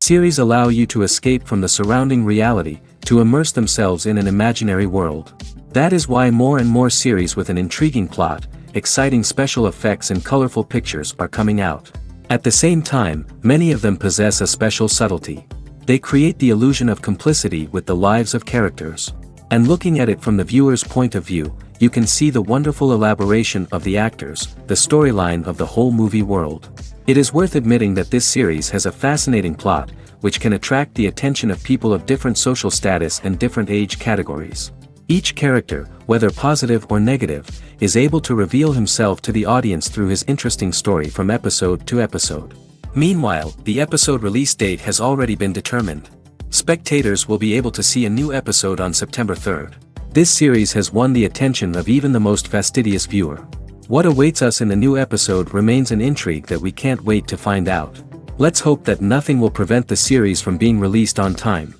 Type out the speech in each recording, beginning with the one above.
Series allow you to escape from the surrounding reality, to immerse themselves in an imaginary world. That is why more and more series with an intriguing plot, exciting special effects and colorful pictures are coming out. At the same time, many of them possess a special subtlety. They create the illusion of complicity with the lives of characters. And looking at it from the viewer's point of view, you can see the wonderful elaboration of the actors, the storyline of the whole movie world. It is worth admitting that this series has a fascinating plot, which can attract the attention of people of different social status and different age categories. Each character, whether positive or negative, is able to reveal himself to the audience through his interesting story from episode to episode. Meanwhile, the episode release date has already been determined. Spectators will be able to see a new episode on September 3rd. This series has won the attention of even the most fastidious viewer. What awaits us in the new episode remains an intrigue that we can't wait to find out. Let's hope that nothing will prevent the series from being released on time.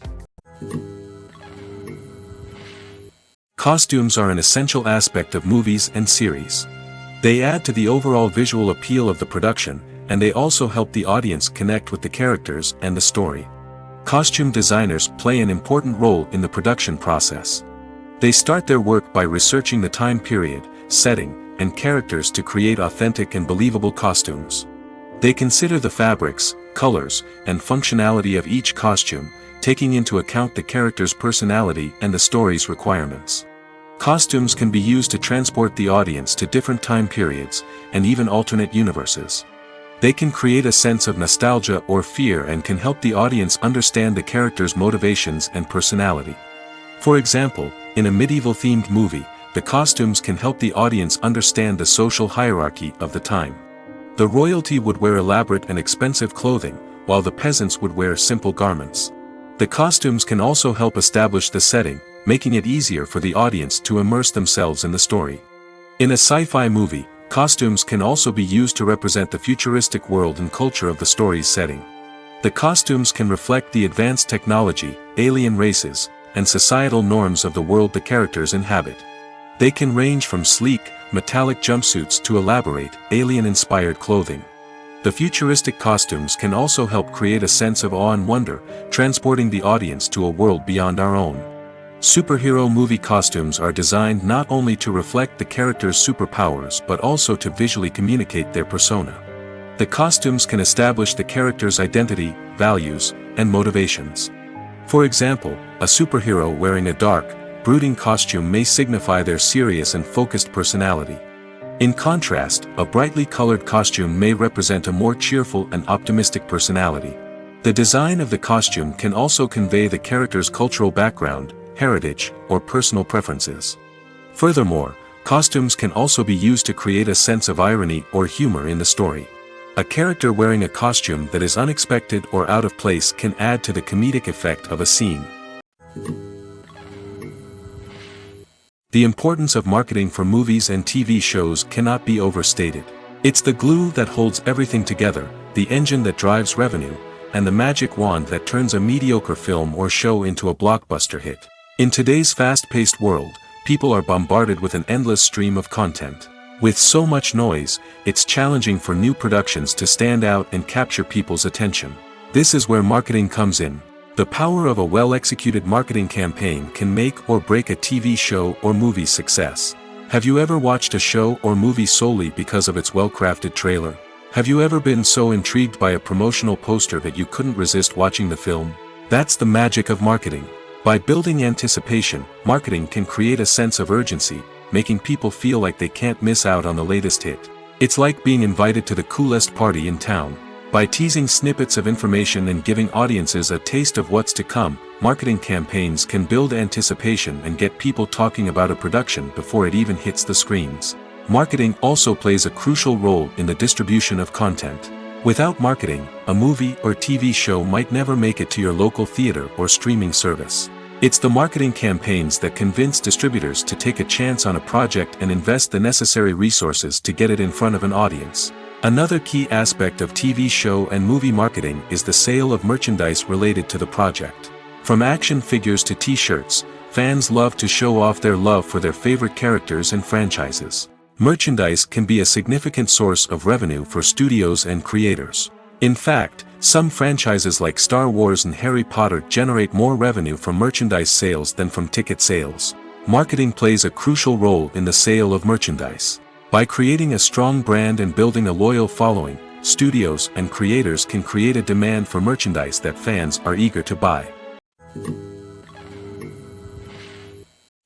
Costumes are an essential aspect of movies and series. They add to the overall visual appeal of the production, and they also help the audience connect with the characters and the story. Costume designers play an important role in the production process. They start their work by researching the time period, setting, and characters to create authentic and believable costumes. They consider the fabrics, colors, and functionality of each costume, taking into account the character's personality and the story's requirements. Costumes can be used to transport the audience to different time periods, and even alternate universes. They can create a sense of nostalgia or fear and can help the audience understand the character's motivations and personality. For example, in a medieval-themed movie, the costumes can help the audience understand the social hierarchy of the time. The royalty would wear elaborate and expensive clothing, while the peasants would wear simple garments. The costumes can also help establish the setting, making it easier for the audience to immerse themselves in the story. In a sci-fi movie, costumes can also be used to represent the futuristic world and culture of the story's setting. The costumes can reflect the advanced technology, alien races, and societal norms of the world the characters inhabit. They can range from sleek, metallic jumpsuits to elaborate, alien-inspired clothing. The futuristic costumes can also help create a sense of awe and wonder, transporting the audience to a world beyond our own. Superhero movie costumes are designed not only to reflect the character's superpowers but also to visually communicate their persona. The costumes can establish the character's identity, values, and motivations. For example, a superhero wearing a dark, brooding costume may signify their serious and focused personality. In contrast, a brightly colored costume may represent a more cheerful and optimistic personality. The design of the costume can also convey the character's cultural background, heritage, or personal preferences. Furthermore, costumes can also be used to create a sense of irony or humor in the story. A character wearing a costume that is unexpected or out of place can add to the comedic effect of a scene. The importance of marketing for movies and TV shows cannot be overstated. It's the glue that holds everything together, the engine that drives revenue, and the magic wand that turns a mediocre film or show into a blockbuster hit. In today's fast-paced world, people are bombarded with an endless stream of content. With so much noise, it's challenging for new productions to stand out and capture people's attention. This is where marketing comes in. The power of a well-executed marketing campaign can make or break a TV show or movie's success. Have you ever watched a show or movie solely because of its well-crafted trailer? Have you ever been so intrigued by a promotional poster that you couldn't resist watching the film? That's the magic of marketing. By building anticipation, marketing can create a sense of urgency, making people feel like they can't miss out on the latest hit. It's like being invited to the coolest party in town. By teasing snippets of information and giving audiences a taste of what's to come, marketing campaigns can build anticipation and get people talking about a production before it even hits the screens. Marketing also plays a crucial role in the distribution of content. Without marketing, a movie or TV show might never make it to your local theater or streaming service. It's the marketing campaigns that convince distributors to take a chance on a project and invest the necessary resources to get it in front of an audience. Another key aspect of TV show and movie marketing is the sale of merchandise related to the project. From action figures to t-shirts, fans love to show off their love for their favorite characters and franchises. Merchandise can be a significant source of revenue for studios and creators. In fact, some franchises like Star Wars and Harry Potter generate more revenue from merchandise sales than from ticket sales. Marketing plays a crucial role in the sale of merchandise. By creating a strong brand and building a loyal following, studios and creators can create a demand for merchandise that fans are eager to buy.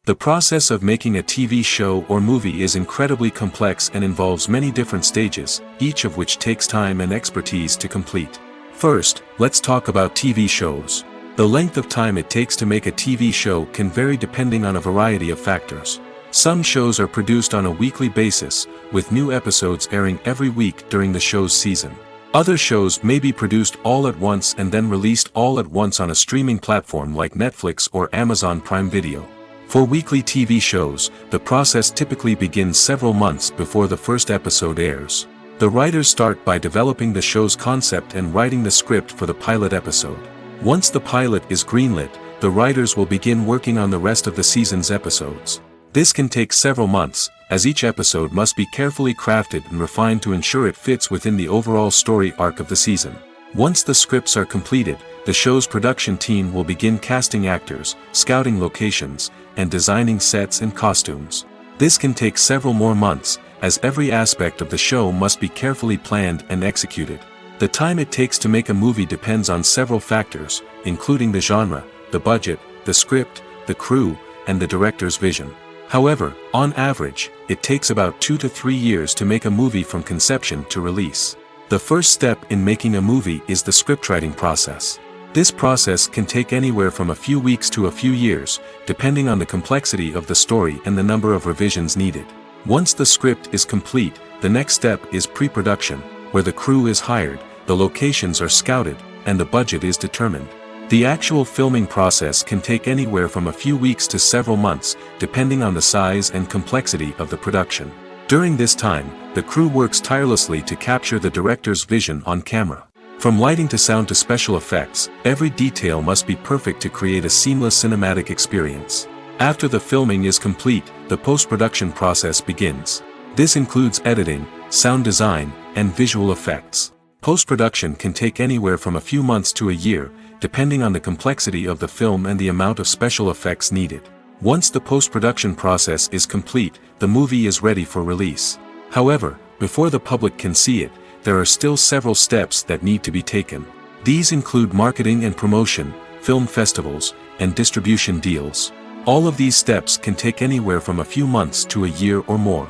The process of making a TV show or movie is incredibly complex and involves many different stages, each of which takes time and expertise to complete. First, let's talk about TV shows. The length of time it takes to make a TV show can vary depending on a variety of factors. Some shows are produced on a weekly basis, with new episodes airing every week during the show's season. Other shows may be produced all at once and then released all at once on a streaming platform like Netflix or Amazon Prime Video. For weekly TV shows, the process typically begins several months before the first episode airs. The writers start by developing the show's concept and writing the script for the pilot episode. Once the pilot is greenlit, the writers will begin working on the rest of the season's episodes. This can take several months, as each episode must be carefully crafted and refined to ensure it fits within the overall story arc of the season. Once the scripts are completed, the show's production team will begin casting actors, scouting locations, and designing sets and costumes. This can take several more months, as every aspect of the show must be carefully planned and executed. The time it takes to make a movie depends on several factors, including the genre, the budget, the script, the crew, and the director's vision. However, on average, it takes about 2 to 3 years to make a movie from conception to release. The first step in making a movie is the scriptwriting process. This process can take anywhere from a few weeks to a few years, depending on the complexity of the story and the number of revisions needed. Once the script is complete, the next step is pre-production, where the crew is hired, the locations are scouted, and the budget is determined. The actual filming process can take anywhere from a few weeks to several months, depending on the size and complexity of the production. During this time, the crew works tirelessly to capture the director's vision on camera. From lighting to sound to special effects, every detail must be perfect to create a seamless cinematic experience. After the filming is complete, the post-production process begins. This includes editing, sound design, and visual effects. Post-production can take anywhere from a few months to a year, depending on the complexity of the film and the amount of special effects needed. Once the post-production process is complete, the movie is ready for release. However, before the public can see it, there are still several steps that need to be taken. These include marketing and promotion, film festivals, and distribution deals. All of these steps can take anywhere from a few months to a year or more.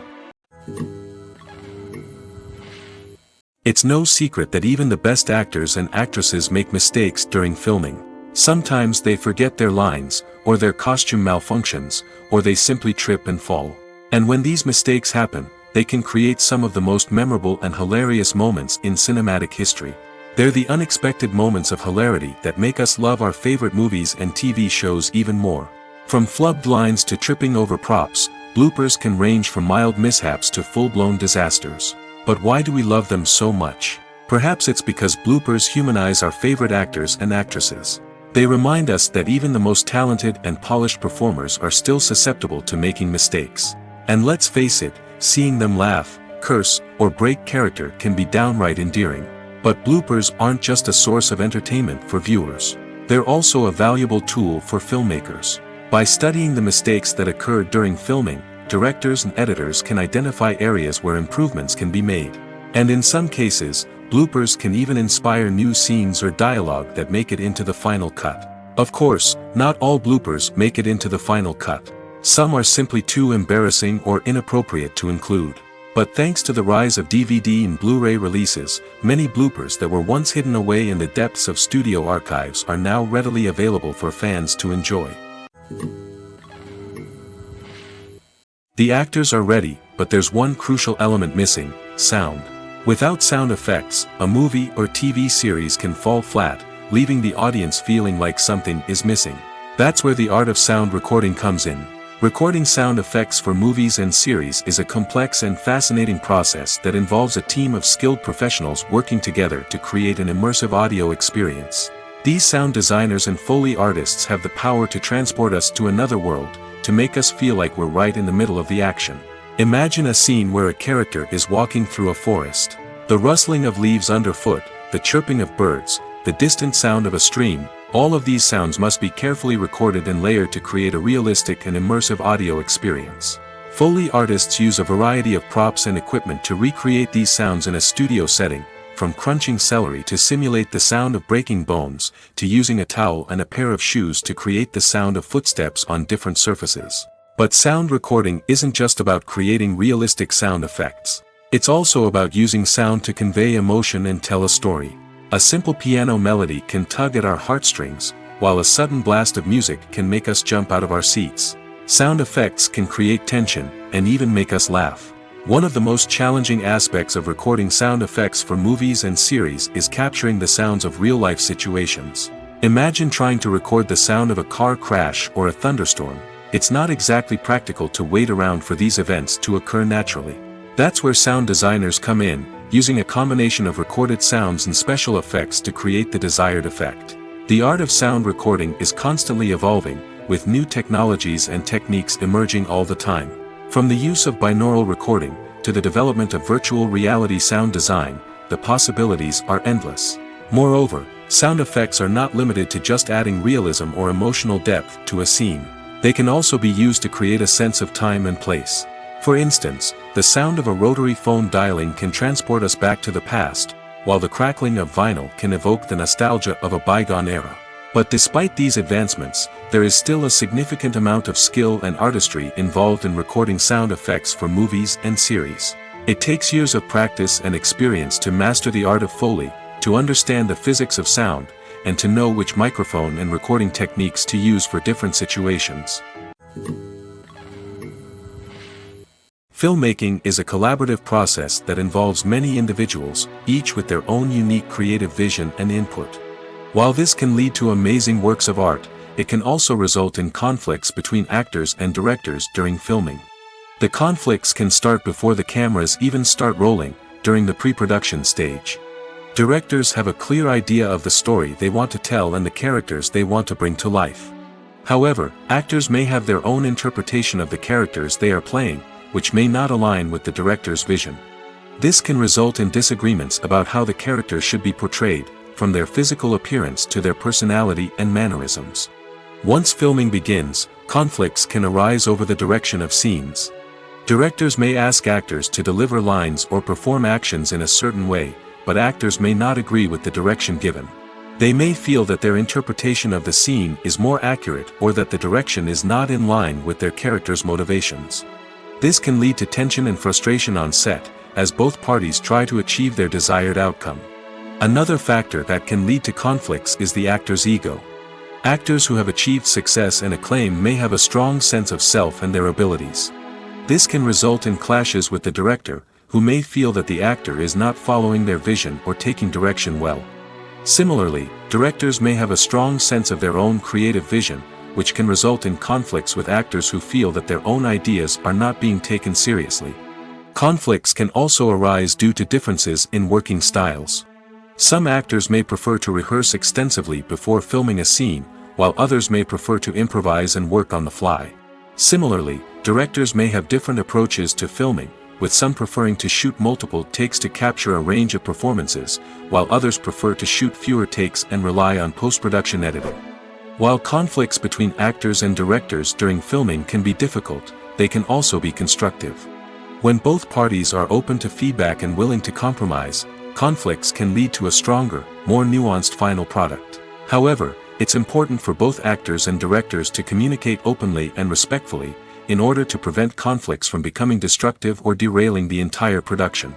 It's no secret that even the best actors and actresses make mistakes during filming. Sometimes they forget their lines, or their costume malfunctions, or they simply trip and fall. And when these mistakes happen, they can create some of the most memorable and hilarious moments in cinematic history. They're the unexpected moments of hilarity that make us love our favorite movies and TV shows even more. From flubbed lines to tripping over props, bloopers can range from mild mishaps to full-blown disasters. But why do we love them so much? Perhaps it's because bloopers humanize our favorite actors and actresses. They remind us that even the most talented and polished performers are still susceptible to making mistakes. And let's face it, seeing them laugh, curse, or break character can be downright endearing. But bloopers aren't just a source of entertainment for viewers. They're also a valuable tool for filmmakers. By studying the mistakes that occurred during filming, directors and editors can identify areas where improvements can be made. And in some cases, bloopers can even inspire new scenes or dialogue that make it into the final cut. Of course, not all bloopers make it into the final cut. Some are simply too embarrassing or inappropriate to include. But thanks to the rise of DVD and Blu-ray releases, many bloopers that were once hidden away in the depths of studio archives are now readily available for fans to enjoy. The actors are ready, but there's one crucial element missing: sound. Without sound effects, a movie or TV series can fall flat, leaving the audience feeling like something is missing. That's where the art of sound recording comes in. Recording sound effects for movies and series is a complex and fascinating process that involves a team of skilled professionals working together to create an immersive audio experience. These sound designers and Foley artists have the power to transport us to another world, to make us feel like we're right in the middle of the action. Imagine a scene where a character is walking through a forest. The rustling of leaves underfoot, the chirping of birds, the distant sound of a stream. All of these sounds must be carefully recorded and layered to create a realistic and immersive audio experience. Foley artists use a variety of props and equipment to recreate these sounds in a studio setting, from crunching celery to simulate the sound of breaking bones, to using a towel and a pair of shoes to create the sound of footsteps on different surfaces. But sound recording isn't just about creating realistic sound effects. It's also about using sound to convey emotion and tell a story. A simple piano melody can tug at our heartstrings, while a sudden blast of music can make us jump out of our seats. Sound effects can create tension, and even make us laugh. One of the most challenging aspects of recording sound effects for movies and series is capturing the sounds of real-life situations. Imagine trying to record the sound of a car crash or a thunderstorm. It's not exactly practical to wait around for these events to occur naturally. That's where sound designers come in, using a combination of recorded sounds and special effects to create the desired effect. The art of sound recording is constantly evolving, with new technologies and techniques emerging all the time. From the use of binaural recording, to the development of virtual reality sound design, the possibilities are endless. Moreover, sound effects are not limited to just adding realism or emotional depth to a scene. They can also be used to create a sense of time and place. For instance, the sound of a rotary phone dialing can transport us back to the past, while the crackling of vinyl can evoke the nostalgia of a bygone era. But despite these advancements, there is still a significant amount of skill and artistry involved in recording sound effects for movies and series. It takes years of practice and experience to master the art of Foley, to understand the physics of sound, and to know which microphone and recording techniques to use for different situations. Filmmaking is a collaborative process that involves many individuals, each with their own unique creative vision and input. While this can lead to amazing works of art, it can also result in conflicts between actors and directors during filming. The conflicts can start before the cameras even start rolling, during the pre-production stage. Directors have a clear idea of the story they want to tell and the characters they want to bring to life. However, actors may have their own interpretation of the characters they are playing, which may not align with the director's vision. This can result in disagreements about how the characters should be portrayed, from their physical appearance to their personality and mannerisms. Once filming begins, conflicts can arise over the direction of scenes. Directors may ask actors to deliver lines or perform actions in a certain way, but actors may not agree with the direction given. They may feel that their interpretation of the scene is more accurate or that the direction is not in line with their character's motivations. This can lead to tension and frustration on set, as both parties try to achieve their desired outcome. Another factor that can lead to conflicts is the actor's ego. Actors who have achieved success and acclaim may have a strong sense of self and their abilities. This can result in clashes with the director, who may feel that the actor is not following their vision or taking direction well. Similarly, directors may have a strong sense of their own creative vision, which can result in conflicts with actors who feel that their own ideas are not being taken seriously. Conflicts can also arise due to differences in working styles. Some actors may prefer to rehearse extensively before filming a scene, while others may prefer to improvise and work on the fly. Similarly, directors may have different approaches to filming, with some preferring to shoot multiple takes to capture a range of performances, while others prefer to shoot fewer takes and rely on post-production editing. While conflicts between actors and directors during filming can be difficult, they can also be constructive. When both parties are open to feedback and willing to compromise, conflicts can lead to a stronger, more nuanced final product. However, it's important for both actors and directors to communicate openly and respectfully, in order to prevent conflicts from becoming destructive or derailing the entire production.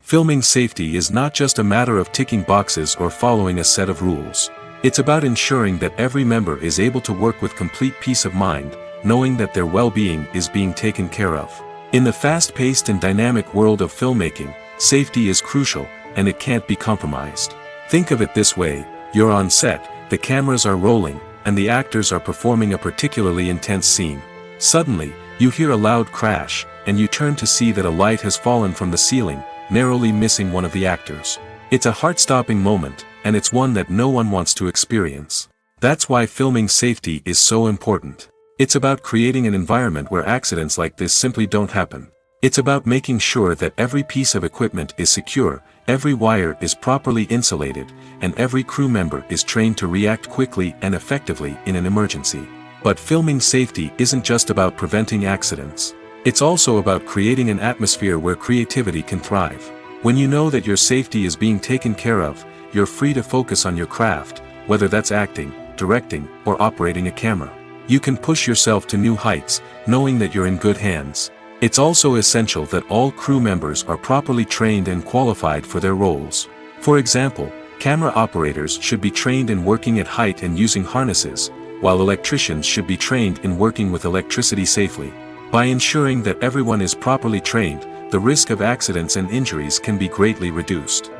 Filming safety is not just a matter of ticking boxes or following a set of rules. It's about ensuring that every member is able to work with complete peace of mind, knowing that their well-being is being taken care of. In the fast-paced and dynamic world of filmmaking, safety is crucial, and it can't be compromised. Think of it this way: you're on set, the cameras are rolling, and the actors are performing a particularly intense scene. Suddenly, you hear a loud crash, and you turn to see that a light has fallen from the ceiling, narrowly missing one of the actors. It's a heart-stopping moment, and it's one that no one wants to experience. That's why filming safety is so important. It's about creating an environment where accidents like this simply don't happen. It's about making sure that every piece of equipment is secure, every wire is properly insulated, and every crew member is trained to react quickly and effectively in an emergency. But filming safety isn't just about preventing accidents. It's also about creating an atmosphere where creativity can thrive. When you know that your safety is being taken care of, you're free to focus on your craft, whether that's acting, directing, or operating a camera. You can push yourself to new heights, knowing that you're in good hands. It's also essential that all crew members are properly trained and qualified for their roles. For example, camera operators should be trained in working at height and using harnesses, while electricians should be trained in working with electricity safely. By ensuring that everyone is properly trained, the risk of accidents and injuries can be greatly reduced.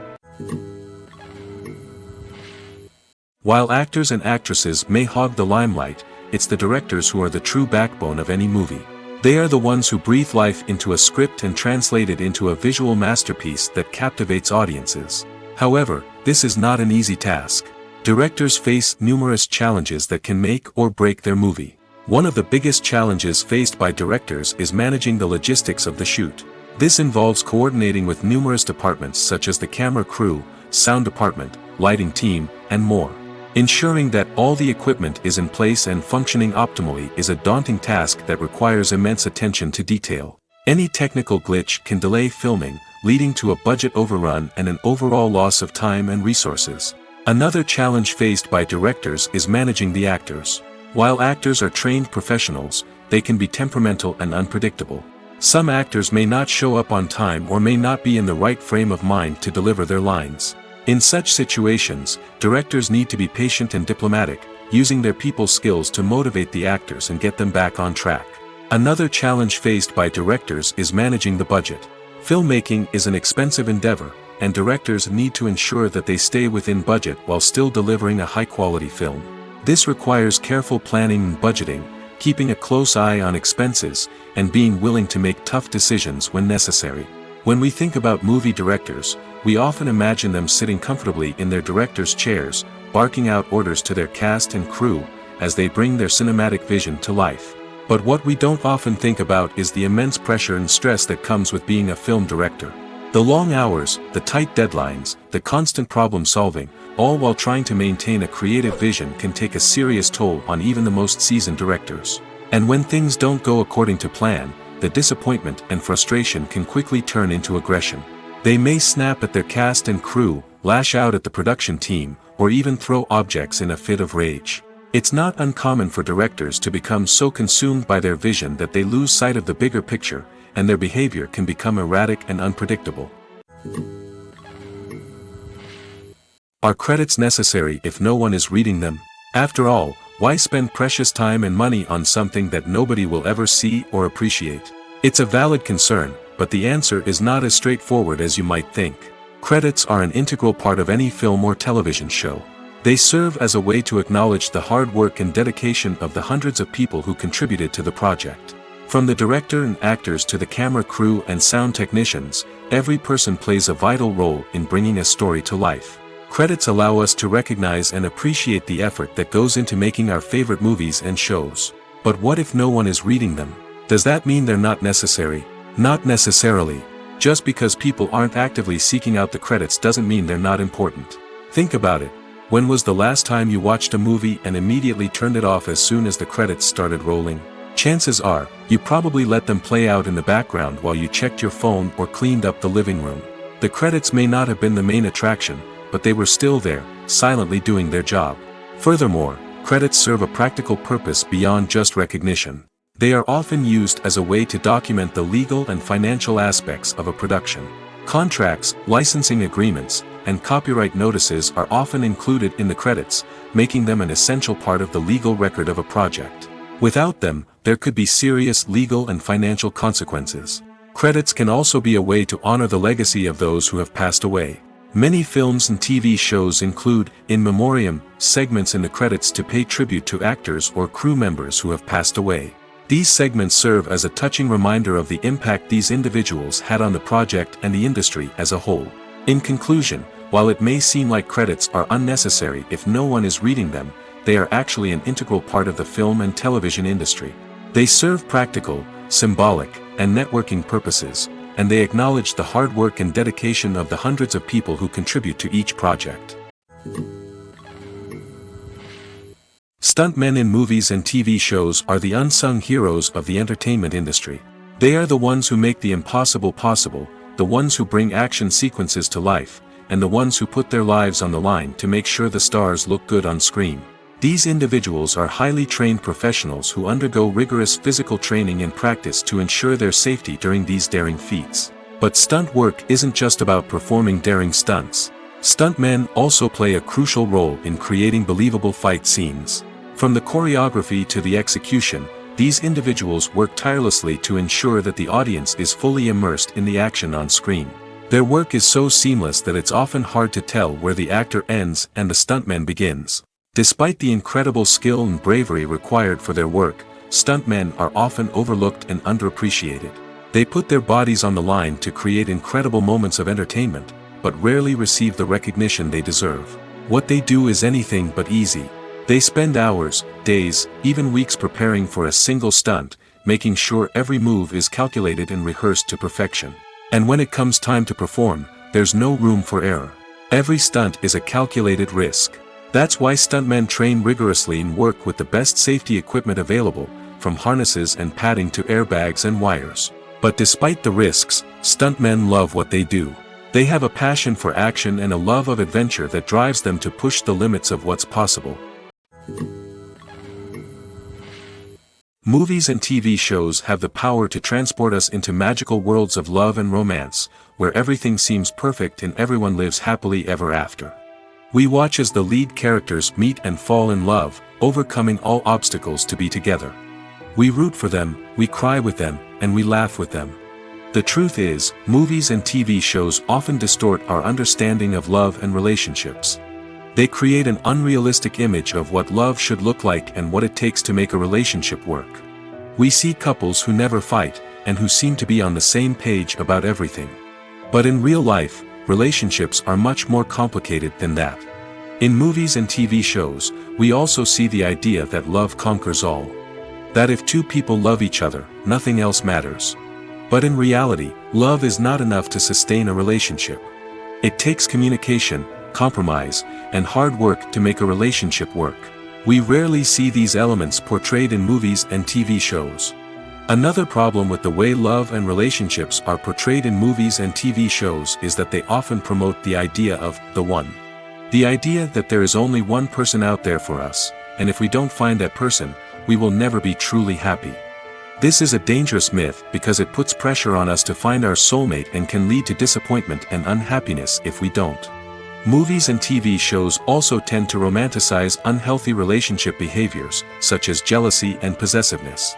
While actors and actresses may hog the limelight, it's the directors who are the true backbone of any movie. They are the ones who breathe life into a script and translate it into a visual masterpiece that captivates audiences. However, this is not an easy task. Directors face numerous challenges that can make or break their movie. One of the biggest challenges faced by directors is managing the logistics of the shoot. This involves coordinating with numerous departments such as the camera crew, sound department, lighting team, and more. Ensuring that all the equipment is in place and functioning optimally is a daunting task that requires immense attention to detail. Any technical glitch can delay filming, leading to a budget overrun and an overall loss of time and resources. Another challenge faced by directors is managing the actors. While actors are trained professionals, they can be temperamental and unpredictable. Some actors may not show up on time or may not be in the right frame of mind to deliver their lines. In such situations, directors need to be patient and diplomatic, using their people skills to motivate the actors and get them back on track. Another challenge faced by directors is managing the budget. Filmmaking is an expensive endeavor, and directors need to ensure that they stay within budget while still delivering a high-quality film. This requires careful planning and budgeting, keeping a close eye on expenses, and being willing to make tough decisions when necessary. When we think about movie directors, we often imagine them sitting comfortably in their director's chairs, barking out orders to their cast and crew, as they bring their cinematic vision to life. But what we don't often think about is the immense pressure and stress that comes with being a film director. The long hours, the tight deadlines, the constant problem solving, all while trying to maintain a creative vision can take a serious toll on even the most seasoned directors. And when things don't go according to plan, the disappointment and frustration can quickly turn into aggression. They may snap at their cast and crew, lash out at the production team, or even throw objects in a fit of rage. It's not uncommon for directors to become so consumed by their vision that they lose sight of the bigger picture, and their behavior can become erratic and unpredictable. Are credits necessary if no one is reading them? After all, why spend precious time and money on something that nobody will ever see or appreciate? It's a valid concern, but the answer is not as straightforward as you might think. Credits are an integral part of any film or television show. They serve as a way to acknowledge the hard work and dedication of the hundreds of people who contributed to the project. From the director and actors to the camera crew and sound technicians, every person plays a vital role in bringing a story to life. Credits allow us to recognize and appreciate the effort that goes into making our favorite movies and shows. But what if no one is reading them? Does that mean they're not necessary? Not necessarily. Just because people aren't actively seeking out the credits doesn't mean they're not important. Think about it. When was the last time you watched a movie and immediately turned it off as soon as the credits started rolling? Chances are, you probably let them play out in the background while you checked your phone or cleaned up the living room. The credits may not have been the main attraction, but they were still there, silently doing their job. Furthermore, credits serve a practical purpose beyond just recognition. They are often used as a way to document the legal and financial aspects of a production. Contracts, licensing agreements, and copyright notices are often included in the credits, making them an essential part of the legal record of a project. Without them, there could be serious legal and financial consequences. Credits can also be a way to honor the legacy of those who have passed away. Many films and TV shows include, in memoriam, segments in the credits to pay tribute to actors or crew members who have passed away. These segments serve as a touching reminder of the impact these individuals had on the project and the industry as a whole. In conclusion, while it may seem like credits are unnecessary if no one is reading them, they are actually an integral part of the film and television industry. They serve practical, symbolic, and networking purposes, and they acknowledge the hard work and dedication of the hundreds of people who contribute to each project. Stuntmen in movies and TV shows are the unsung heroes of the entertainment industry. They are the ones who make the impossible possible, the ones who bring action sequences to life, and the ones who put their lives on the line to make sure the stars look good on screen. These individuals are highly trained professionals who undergo rigorous physical training and practice to ensure their safety during these daring feats. But stunt work isn't just about performing daring stunts. Stuntmen also play a crucial role in creating believable fight scenes. From the choreography to the execution, these individuals work tirelessly to ensure that the audience is fully immersed in the action on screen. Their work is so seamless that it's often hard to tell where the actor ends and the stuntman begins. Despite the incredible skill and bravery required for their work, stuntmen are often overlooked and underappreciated. They put their bodies on the line to create incredible moments of entertainment, but rarely receive the recognition they deserve. What they do is anything but easy. They spend hours, days, even weeks preparing for a single stunt, making sure every move is calculated and rehearsed to perfection. And when it comes time to perform, there's no room for error. Every stunt is a calculated risk. That's why stuntmen train rigorously and work with the best safety equipment available, from harnesses and padding to airbags and wires. But despite the risks, stuntmen love what they do. They have a passion for action and a love of adventure that drives them to push the limits of what's possible. Movies and TV shows have the power to transport us into magical worlds of love and romance, where everything seems perfect and everyone lives happily ever after. We watch as the lead characters meet and fall in love, overcoming all obstacles to be together. We root for them, we cry with them, and we laugh with them. The truth is, movies and TV shows often distort our understanding of love and relationships. They create an unrealistic image of what love should look like and what it takes to make a relationship work. We see couples who never fight, and who seem to be on the same page about everything. But in real life, relationships are much more complicated than that. In movies and TV shows, we also see the idea that love conquers all. That if two people love each other, nothing else matters. But in reality, love is not enough to sustain a relationship. It takes communication, compromise, and hard work to make a relationship work. We rarely see these elements portrayed in movies and TV shows. Another problem with the way love and relationships are portrayed in movies and TV shows is that they often promote the idea of the one. The idea that there is only one person out there for us, and if we don't find that person, we will never be truly happy. This is a dangerous myth because it puts pressure on us to find our soulmate and can lead to disappointment and unhappiness if we don't. Movies and TV shows also tend to romanticize unhealthy relationship behaviors, such as jealousy and possessiveness.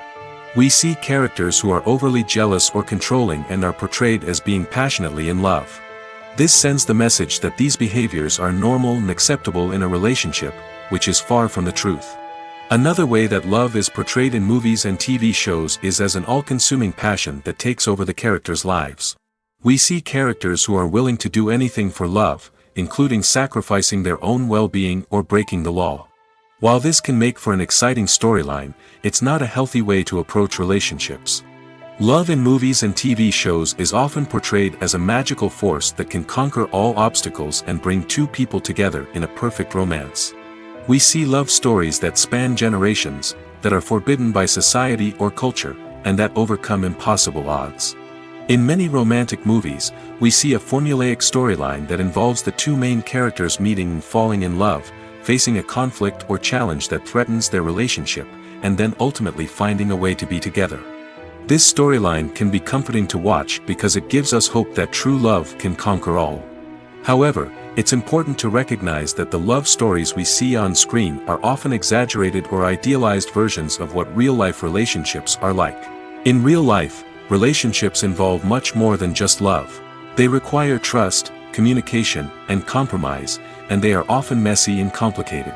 We see characters who are overly jealous or controlling and are portrayed as being passionately in love. This sends the message that these behaviors are normal and acceptable in a relationship, which is far from the truth. Another way that love is portrayed in movies and TV shows is as an all-consuming passion that takes over the characters' lives. We see characters who are willing to do anything for love, including sacrificing their own well-being or breaking the law. While this can make for an exciting storyline, it's not a healthy way to approach relationships. Love in movies and TV shows is often portrayed as a magical force that can conquer all obstacles and bring two people together in a perfect romance. We see love stories that span generations, that are forbidden by society or culture, and that overcome impossible odds. In many romantic movies, we see a formulaic storyline that involves the two main characters meeting and falling in love, facing a conflict or challenge that threatens their relationship, and then ultimately finding a way to be together. This storyline can be comforting to watch because it gives us hope that true love can conquer all. However, it's important to recognize that the love stories we see on screen are often exaggerated or idealized versions of what real-life relationships are like. In real life, relationships involve much more than just love. They require trust, communication, and compromise, and they are often messy and complicated.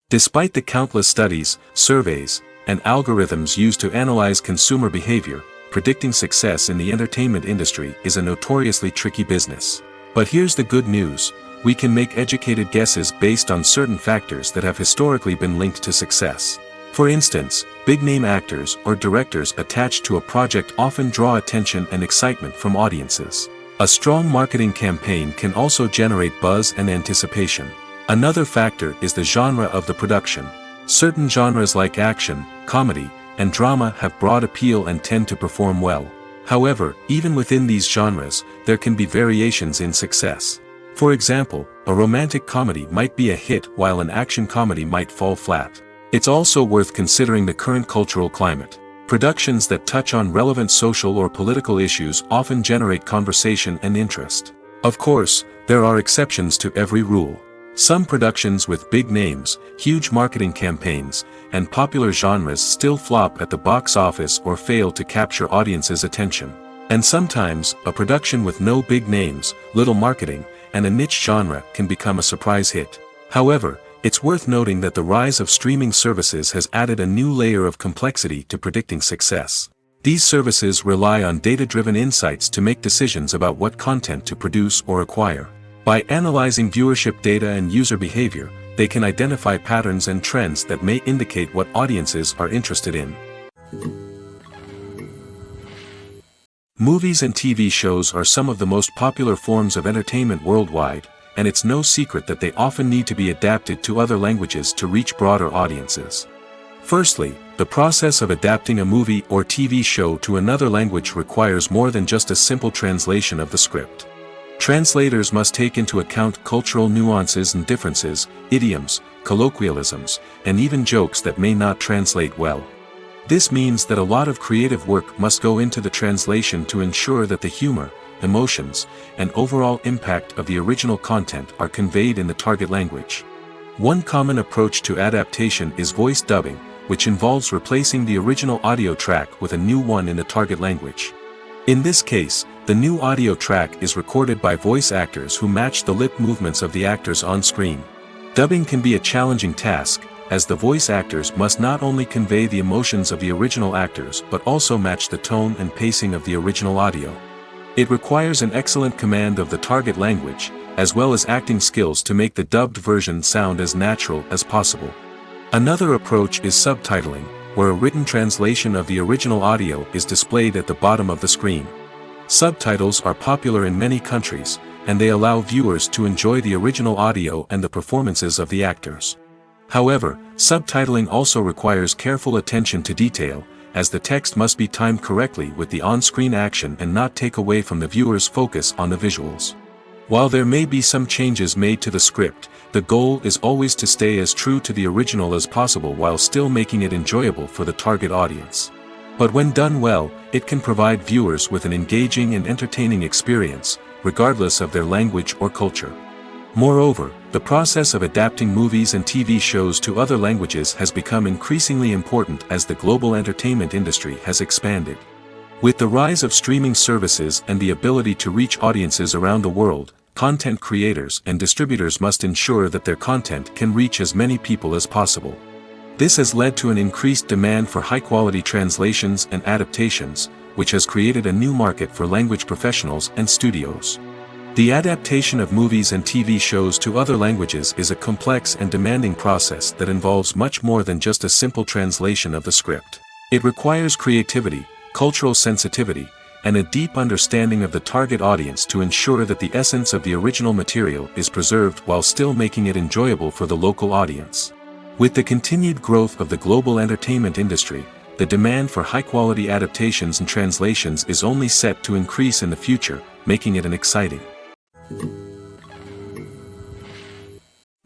Despite the countless studies, surveys, and algorithms used to analyze consumer behavior, predicting success in the entertainment industry is a notoriously tricky business. But here's the good news: we can make educated guesses based on certain factors that have historically been linked to success. For instance, big-name actors or directors attached to a project often draw attention and excitement from audiences. A strong marketing campaign can also generate buzz and anticipation. Another factor is the genre of the production. Certain genres like action, comedy, and drama have broad appeal and tend to perform well. However, even within these genres, there can be variations in success. For example, a romantic comedy might be a hit while an action comedy might fall flat. It's also worth considering the current cultural climate. Productions that touch on relevant social or political issues often generate conversation and interest. Of course, there are exceptions to every rule. Some productions with big names, huge marketing campaigns, and popular genres still flop at the box office or fail to capture audiences' attention. And sometimes, a production with no big names, little marketing, and a niche genre can become a surprise hit. However, it's worth noting that the rise of streaming services has added a new layer of complexity to predicting success. These services rely on data-driven insights to make decisions about what content to produce or acquire. By analyzing viewership data and user behavior, they can identify patterns and trends that may indicate what audiences are interested in. Movies and TV shows are some of the most popular forms of entertainment worldwide, and it's no secret that they often need to be adapted to other languages to reach broader audiences. Firstly, the process of adapting a movie or TV show to another language requires more than just a simple translation of the script. Translators must take into account cultural nuances and differences, idioms, colloquialisms, and even jokes that may not translate well. This means that a lot of creative work must go into the translation to ensure that the humor, emotions, and overall impact of the original content are conveyed in the target language. One common approach to adaptation is voice dubbing, which involves replacing the original audio track with a new one in the target language. In this case, the new audio track is recorded by voice actors who match the lip movements of the actors on screen. Dubbing can be a challenging task, as the voice actors must not only convey the emotions of the original actors but also match the tone and pacing of the original audio. It requires an excellent command of the target language, as well as acting skills to make the dubbed version sound as natural as possible. Another approach is subtitling, where a written translation of the original audio is displayed at the bottom of the screen. Subtitles are popular in many countries, and they allow viewers to enjoy the original audio and the performances of the actors. However, subtitling also requires careful attention to detail, as the text must be timed correctly with the on-screen action and not take away from the viewer's focus on the visuals. While there may be some changes made to the script, the goal is always to stay as true to the original as possible while still making it enjoyable for the target audience. But when done well, it can provide viewers with an engaging and entertaining experience, regardless of their language or culture. Moreover, the process of adapting movies and TV shows to other languages has become increasingly important as the global entertainment industry has expanded. With the rise of streaming services and the ability to reach audiences around the world, content creators and distributors must ensure that their content can reach as many people as possible. This has led to an increased demand for high-quality translations and adaptations, which has created a new market for language professionals and studios. The adaptation of movies and TV shows to other languages is a complex and demanding process that involves much more than just a simple translation of the script. It requires creativity, cultural sensitivity, and a deep understanding of the target audience to ensure that the essence of the original material is preserved while still making it enjoyable for the local audience. With the continued growth of the global entertainment industry, the demand for high-quality adaptations and translations is only set to increase in the future, making it an exciting.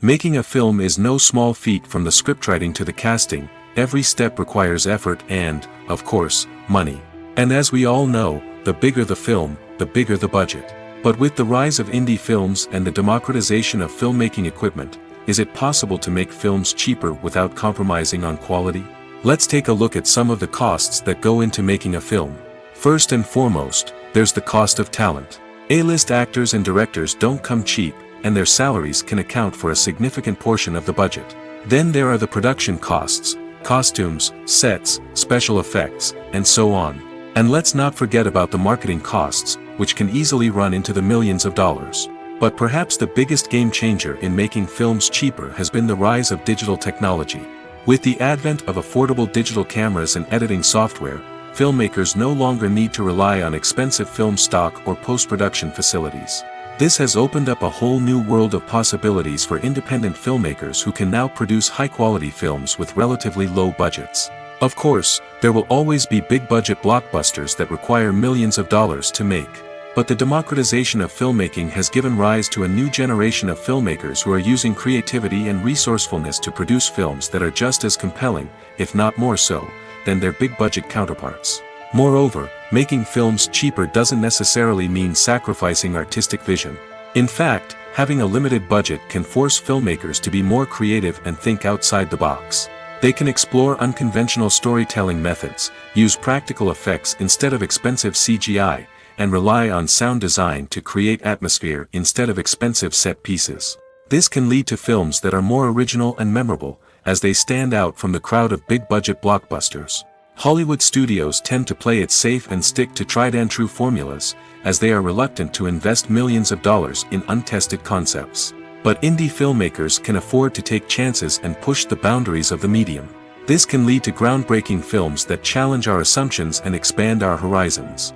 Making a film is no small feat. From the scriptwriting to the casting, every step requires effort and, of course, money. And as we all know, the bigger the film, the bigger the budget. But with the rise of indie films and the democratization of filmmaking equipment, is it possible to make films cheaper without compromising on quality? Let's take a look at some of the costs that go into making a film. First and foremost, there's the cost of talent. A-list actors and directors don't come cheap, and their salaries can account for a significant portion of the budget. Then there are the production costs, costumes, sets, special effects, and so on. And let's not forget about the marketing costs, which can easily run into the millions of dollars. But perhaps the biggest game changer in making films cheaper has been the rise of digital technology. With the advent of affordable digital cameras and editing software, filmmakers no longer need to rely on expensive film stock or post-production facilities. This has opened up a whole new world of possibilities for independent filmmakers who can now produce high-quality films with relatively low budgets. Of course, there will always be big-budget blockbusters that require millions of dollars to make. But the democratization of filmmaking has given rise to a new generation of filmmakers who are using creativity and resourcefulness to produce films that are just as compelling, if not more so, than their big-budget counterparts. Moreover, making films cheaper doesn't necessarily mean sacrificing artistic vision. In fact, having a limited budget can force filmmakers to be more creative and think outside the box. They can explore unconventional storytelling methods, use practical effects instead of expensive CGI, and rely on sound design to create atmosphere instead of expensive set pieces. This can lead to films that are more original and memorable, as they stand out from the crowd of big-budget blockbusters. Hollywood studios tend to play it safe and stick to tried-and-true formulas, as they are reluctant to invest millions of dollars in untested concepts. But indie filmmakers can afford to take chances and push the boundaries of the medium. This can lead to groundbreaking films that challenge our assumptions and expand our horizons.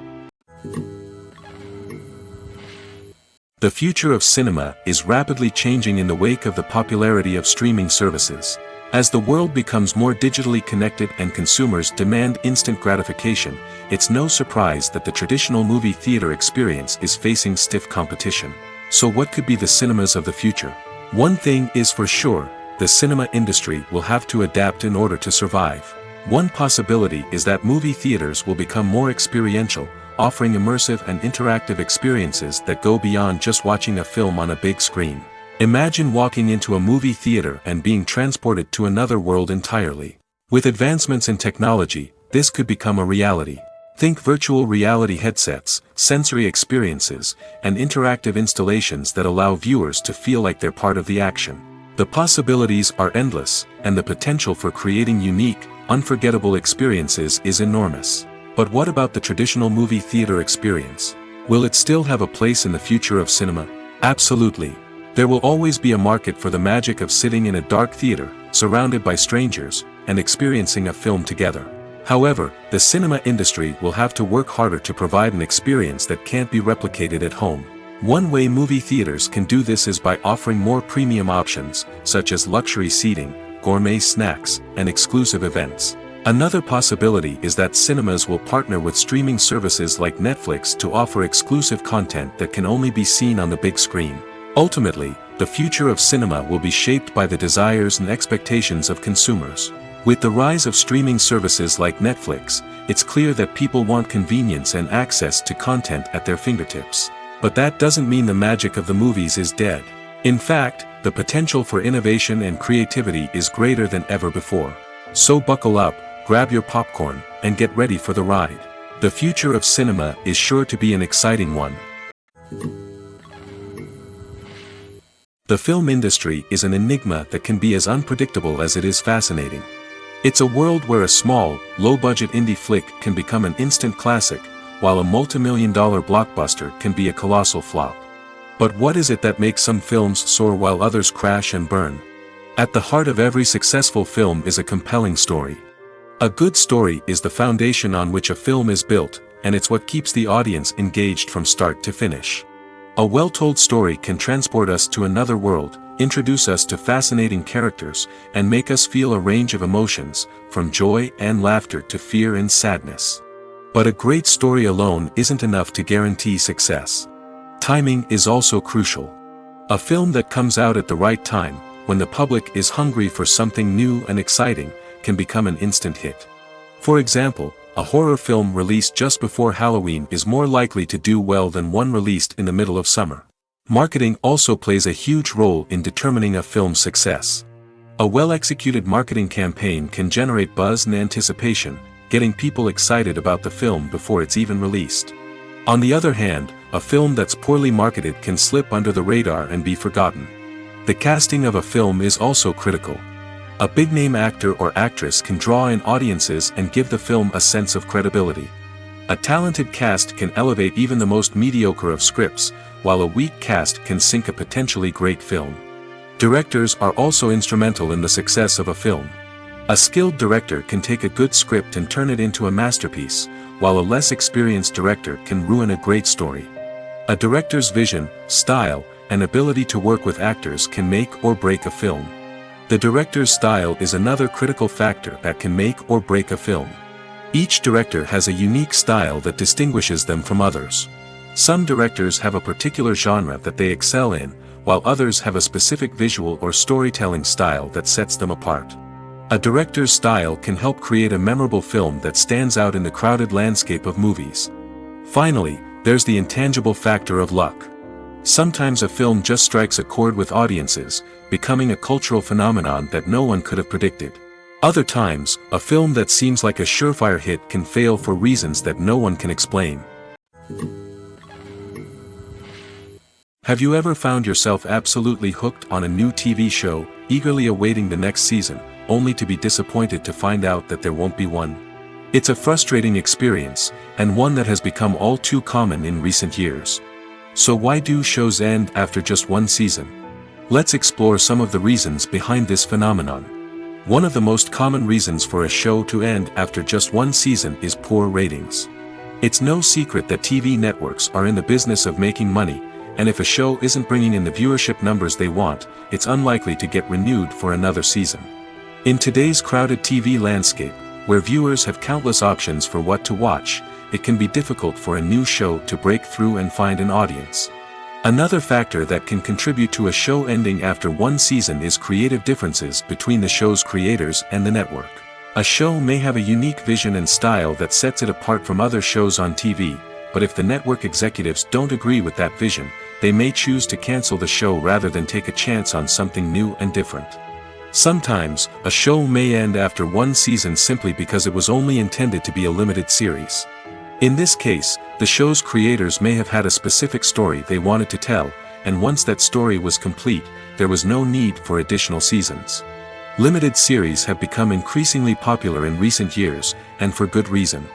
The future of cinema is rapidly changing in the wake of the popularity of streaming services. As the world becomes more digitally connected and consumers demand instant gratification, it's no surprise that the traditional movie theater experience is facing stiff competition. So what could be the cinemas of the future? One thing is for sure, the cinema industry will have to adapt in order to survive. One possibility is that movie theaters will become more experiential, offering immersive and interactive experiences that go beyond just watching a film on a big screen. Imagine walking into a movie theater and being transported to another world entirely. With advancements in technology, this could become a reality. Think virtual reality headsets, sensory experiences, and interactive installations that allow viewers to feel like they're part of the action. The possibilities are endless, and the potential for creating unique, unforgettable experiences is enormous. But what about the traditional movie theater experience? Will it still have a place in the future of cinema? Absolutely. There will always be a market for the magic of sitting in a dark theater, surrounded by strangers, and experiencing a film together. However, the cinema industry will have to work harder to provide an experience that can't be replicated at home. One way movie theaters can do this is by offering more premium options, such as luxury seating, gourmet snacks, and exclusive events. Another possibility is that cinemas will partner with streaming services like Netflix to offer exclusive content that can only be seen on the big screen. Ultimately, the future of cinema will be shaped by the desires and expectations of consumers. With the rise of streaming services like Netflix, it's clear that people want convenience and access to content at their fingertips. But that doesn't mean the magic of the movies is dead. In fact, the potential for innovation and creativity is greater than ever before. So buckle up, grab your popcorn, and get ready for the ride. The future of cinema is sure to be an exciting one. The film industry is an enigma that can be as unpredictable as it is fascinating. It's a world where a small, low-budget indie flick can become an instant classic, while a multi-million-dollar blockbuster can be a colossal flop. But what is it that makes some films soar while others crash and burn? At the heart of every successful film is a compelling story. A good story is the foundation on which a film is built, and it's what keeps the audience engaged from start to finish. A well-told story can transport us to another world, introduce us to fascinating characters, and make us feel a range of emotions, from joy and laughter to fear and sadness. But a great story alone isn't enough to guarantee success. Timing is also crucial. A film that comes out at the right time, when the public is hungry for something new and exciting, can become an instant hit. For example, a horror film released just before Halloween is more likely to do well than one released in the middle of summer. Marketing also plays a huge role in determining a film's success. A well-executed marketing campaign can generate buzz and anticipation, getting people excited about the film before it's even released. On the other hand, a film that's poorly marketed can slip under the radar and be forgotten. The casting of a film is also critical. A big-name actor or actress can draw in audiences and give the film a sense of credibility. A talented cast can elevate even the most mediocre of scripts, while a weak cast can sink a potentially great film. Directors are also instrumental in the success of a film. A skilled director can take a good script and turn it into a masterpiece, while a less experienced director can ruin a great story. A director's vision, style, and ability to work with actors can make or break a film. The director's style is another critical factor that can make or break a film. Each director has a unique style that distinguishes them from others. Some directors have a particular genre that they excel in, while others have a specific visual or storytelling style that sets them apart. A director's style can help create a memorable film that stands out in the crowded landscape of movies. Finally, there's the intangible factor of luck. Sometimes a film just strikes a chord with audiences, becoming a cultural phenomenon that no one could have predicted. Other times, a film that seems like a surefire hit can fail for reasons that no one can explain. Have you ever found yourself absolutely hooked on a new TV show, eagerly awaiting the next season, only to be disappointed to find out that there won't be one? It's a frustrating experience, and one that has become all too common in recent years. So why do shows end after just one season? Let's explore some of the reasons behind this phenomenon. One of the most common reasons for a show to end after just one season is poor ratings. It's no secret that TV networks are in the business of making money, and if a show isn't bringing in the viewership numbers they want, it's unlikely to get renewed for another season. In today's crowded TV landscape, where viewers have countless options for what to watch, it can be difficult for a new show to break through and find an audience. Another factor that can contribute to a show ending after one season is creative differences between the show's creators and the network. A show may have a unique vision and style that sets it apart from other shows on TV, but if the network executives don't agree with that vision, they may choose to cancel the show rather than take a chance on something new and different. Sometimes, a show may end after one season simply because it was only intended to be a limited series. In this case, the show's creators may have had a specific story they wanted to tell, and once that story was complete, there was no need for additional seasons. Limited series have become increasingly popular in recent years, and for good reason.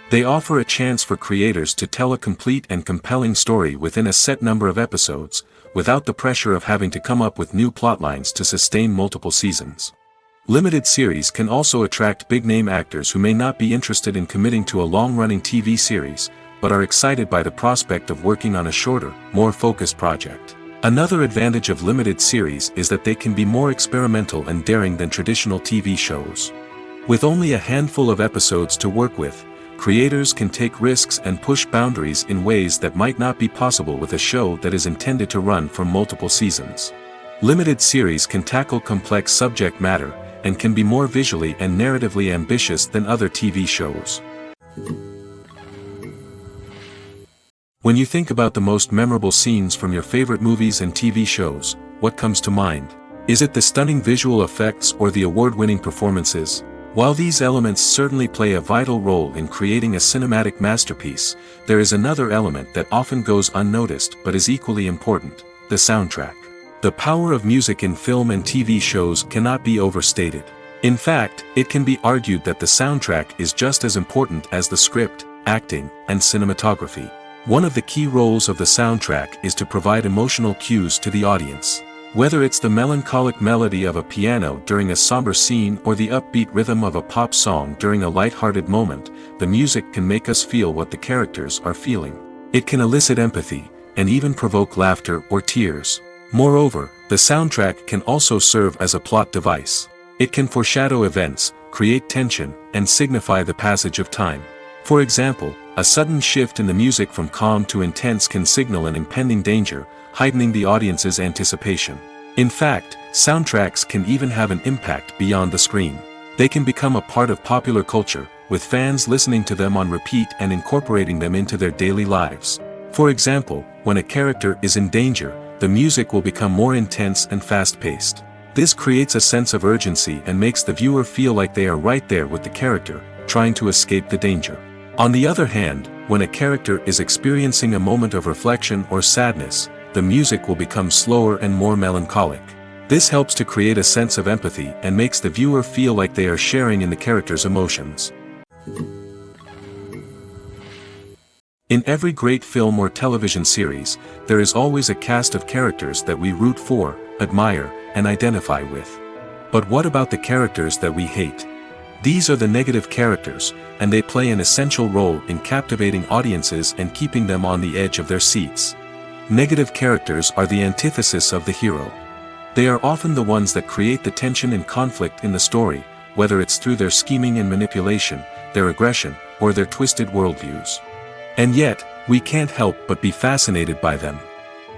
They offer a chance for creators to tell a complete and compelling story within a set number of episodes, without the pressure of having to come up with new plotlines to sustain multiple seasons. Limited series can also attract big-name actors who may not be interested in committing to a long-running TV series, but are excited by the prospect of working on a shorter, more focused project. Another advantage of limited series is that they can be more experimental and daring than traditional TV shows. With only a handful of episodes to work with, creators can take risks and push boundaries in ways that might not be possible with a show that is intended to run for multiple seasons. Limited series can tackle complex subject matter, and can be more visually and narratively ambitious than other TV shows. When you think about the most memorable scenes from your favorite movies and TV shows, what comes to mind? Is it the stunning visual effects or the award-winning performances? While these elements certainly play a vital role in creating a cinematic masterpiece, there is another element that often goes unnoticed but is equally important: the soundtrack. The power of music in film and TV shows cannot be overstated. In fact, it can be argued that the soundtrack is just as important as the script, acting, and cinematography. One of the key roles of the soundtrack is to provide emotional cues to the audience. Whether it's the melancholic melody of a piano during a somber scene or the upbeat rhythm of a pop song during a light-hearted moment, the music can make us feel what the characters are feeling. It can elicit empathy, and even provoke laughter or tears. Moreover, the soundtrack can also serve as a plot device. It can foreshadow events, create tension, and signify the passage of time. For example, a sudden shift in the music from calm to intense can signal an impending danger, heightening the audience's anticipation. In fact, soundtracks can even have an impact beyond the screen. They can become a part of popular culture, with fans listening to them on repeat and incorporating them into their daily lives. For example, when a character is in danger, the music will become more intense and fast-paced. This creates a sense of urgency and makes the viewer feel like they are right there with the character, trying to escape the danger. On the other hand, when a character is experiencing a moment of reflection or sadness, the music will become slower and more melancholic. This helps to create a sense of empathy and makes the viewer feel like they are sharing in the character's emotions. In every great film or television series, there is always a cast of characters that we root for, admire, and identify with. But what about the characters that we hate? These are the negative characters, and they play an essential role in captivating audiences and keeping them on the edge of their seats. Negative characters are the antithesis of the hero. They are often the ones that create the tension and conflict in the story, whether it's through their scheming and manipulation, their aggression, or their twisted worldviews. And yet, we can't help but be fascinated by them.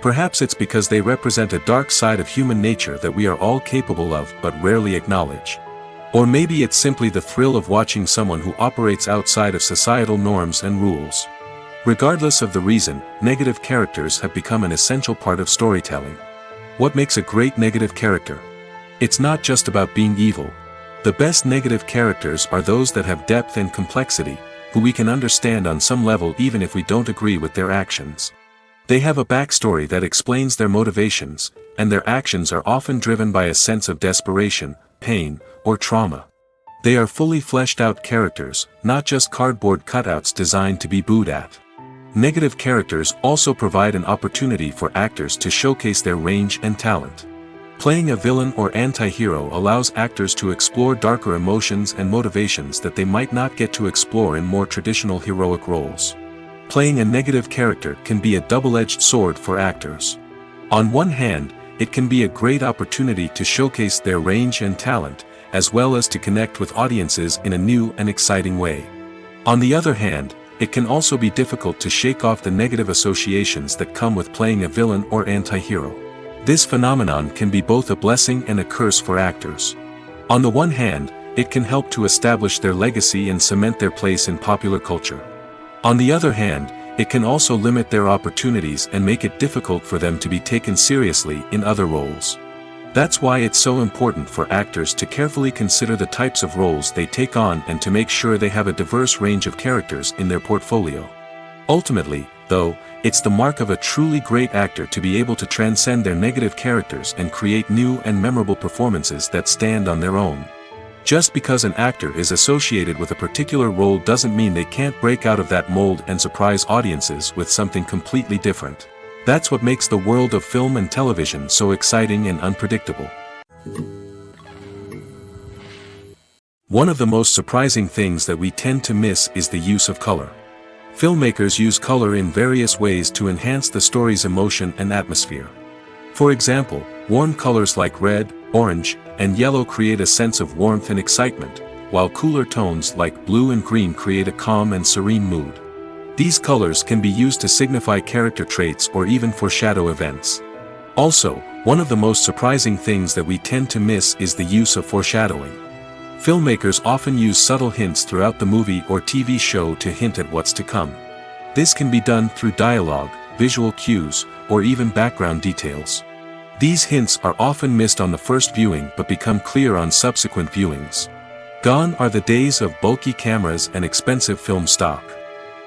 Perhaps it's because they represent a dark side of human nature that we are all capable of but rarely acknowledge. Or maybe it's simply the thrill of watching someone who operates outside of societal norms and rules. Regardless of the reason, negative characters have become an essential part of storytelling. What makes a great negative character? It's not just about being evil. The best negative characters are those that have depth and complexity, who we can understand on some level even if we don't agree with their actions. They have a backstory that explains their motivations, and their actions are often driven by a sense of desperation, pain, or trauma. They are fully fleshed out characters, not just cardboard cutouts designed to be booed at. Negative characters also provide an opportunity for actors to showcase their range and talent. Playing a villain or anti-hero allows actors to explore darker emotions and motivations that they might not get to explore in more traditional heroic roles. Playing a negative character can be a double-edged sword for actors. On one hand, it can be a great opportunity to showcase their range and talent, as well as to connect with audiences in a new and exciting way. On the other hand, it can also be difficult to shake off the negative associations that come with playing a villain or anti-hero. This phenomenon can be both a blessing and a curse for actors. On the one hand, it can help to establish their legacy and cement their place in popular culture. On the other hand, it can also limit their opportunities and make it difficult for them to be taken seriously in other roles. That's why it's so important for actors to carefully consider the types of roles they take on and to make sure they have a diverse range of characters in their portfolio. Ultimately, though, it's the mark of a truly great actor to be able to transcend their negative characters and create new and memorable performances that stand on their own. Just because an actor is associated with a particular role doesn't mean they can't break out of that mold and surprise audiences with something completely different. That's what makes the world of film and television so exciting and unpredictable. One of the most surprising things that we tend to miss is the use of color. Filmmakers use color in various ways to enhance the story's emotion and atmosphere. For example, warm colors like red, orange, and yellow create a sense of warmth and excitement, while cooler tones like blue and green create a calm and serene mood. These colors can be used to signify character traits or even foreshadow events. Also, one of the most surprising things that we tend to miss is the use of foreshadowing. Filmmakers often use subtle hints throughout the movie or TV show to hint at what's to come. This can be done through dialogue, visual cues, or even background details. These hints are often missed on the first viewing but become clear on subsequent viewings. Gone are the days of bulky cameras and expensive film stock.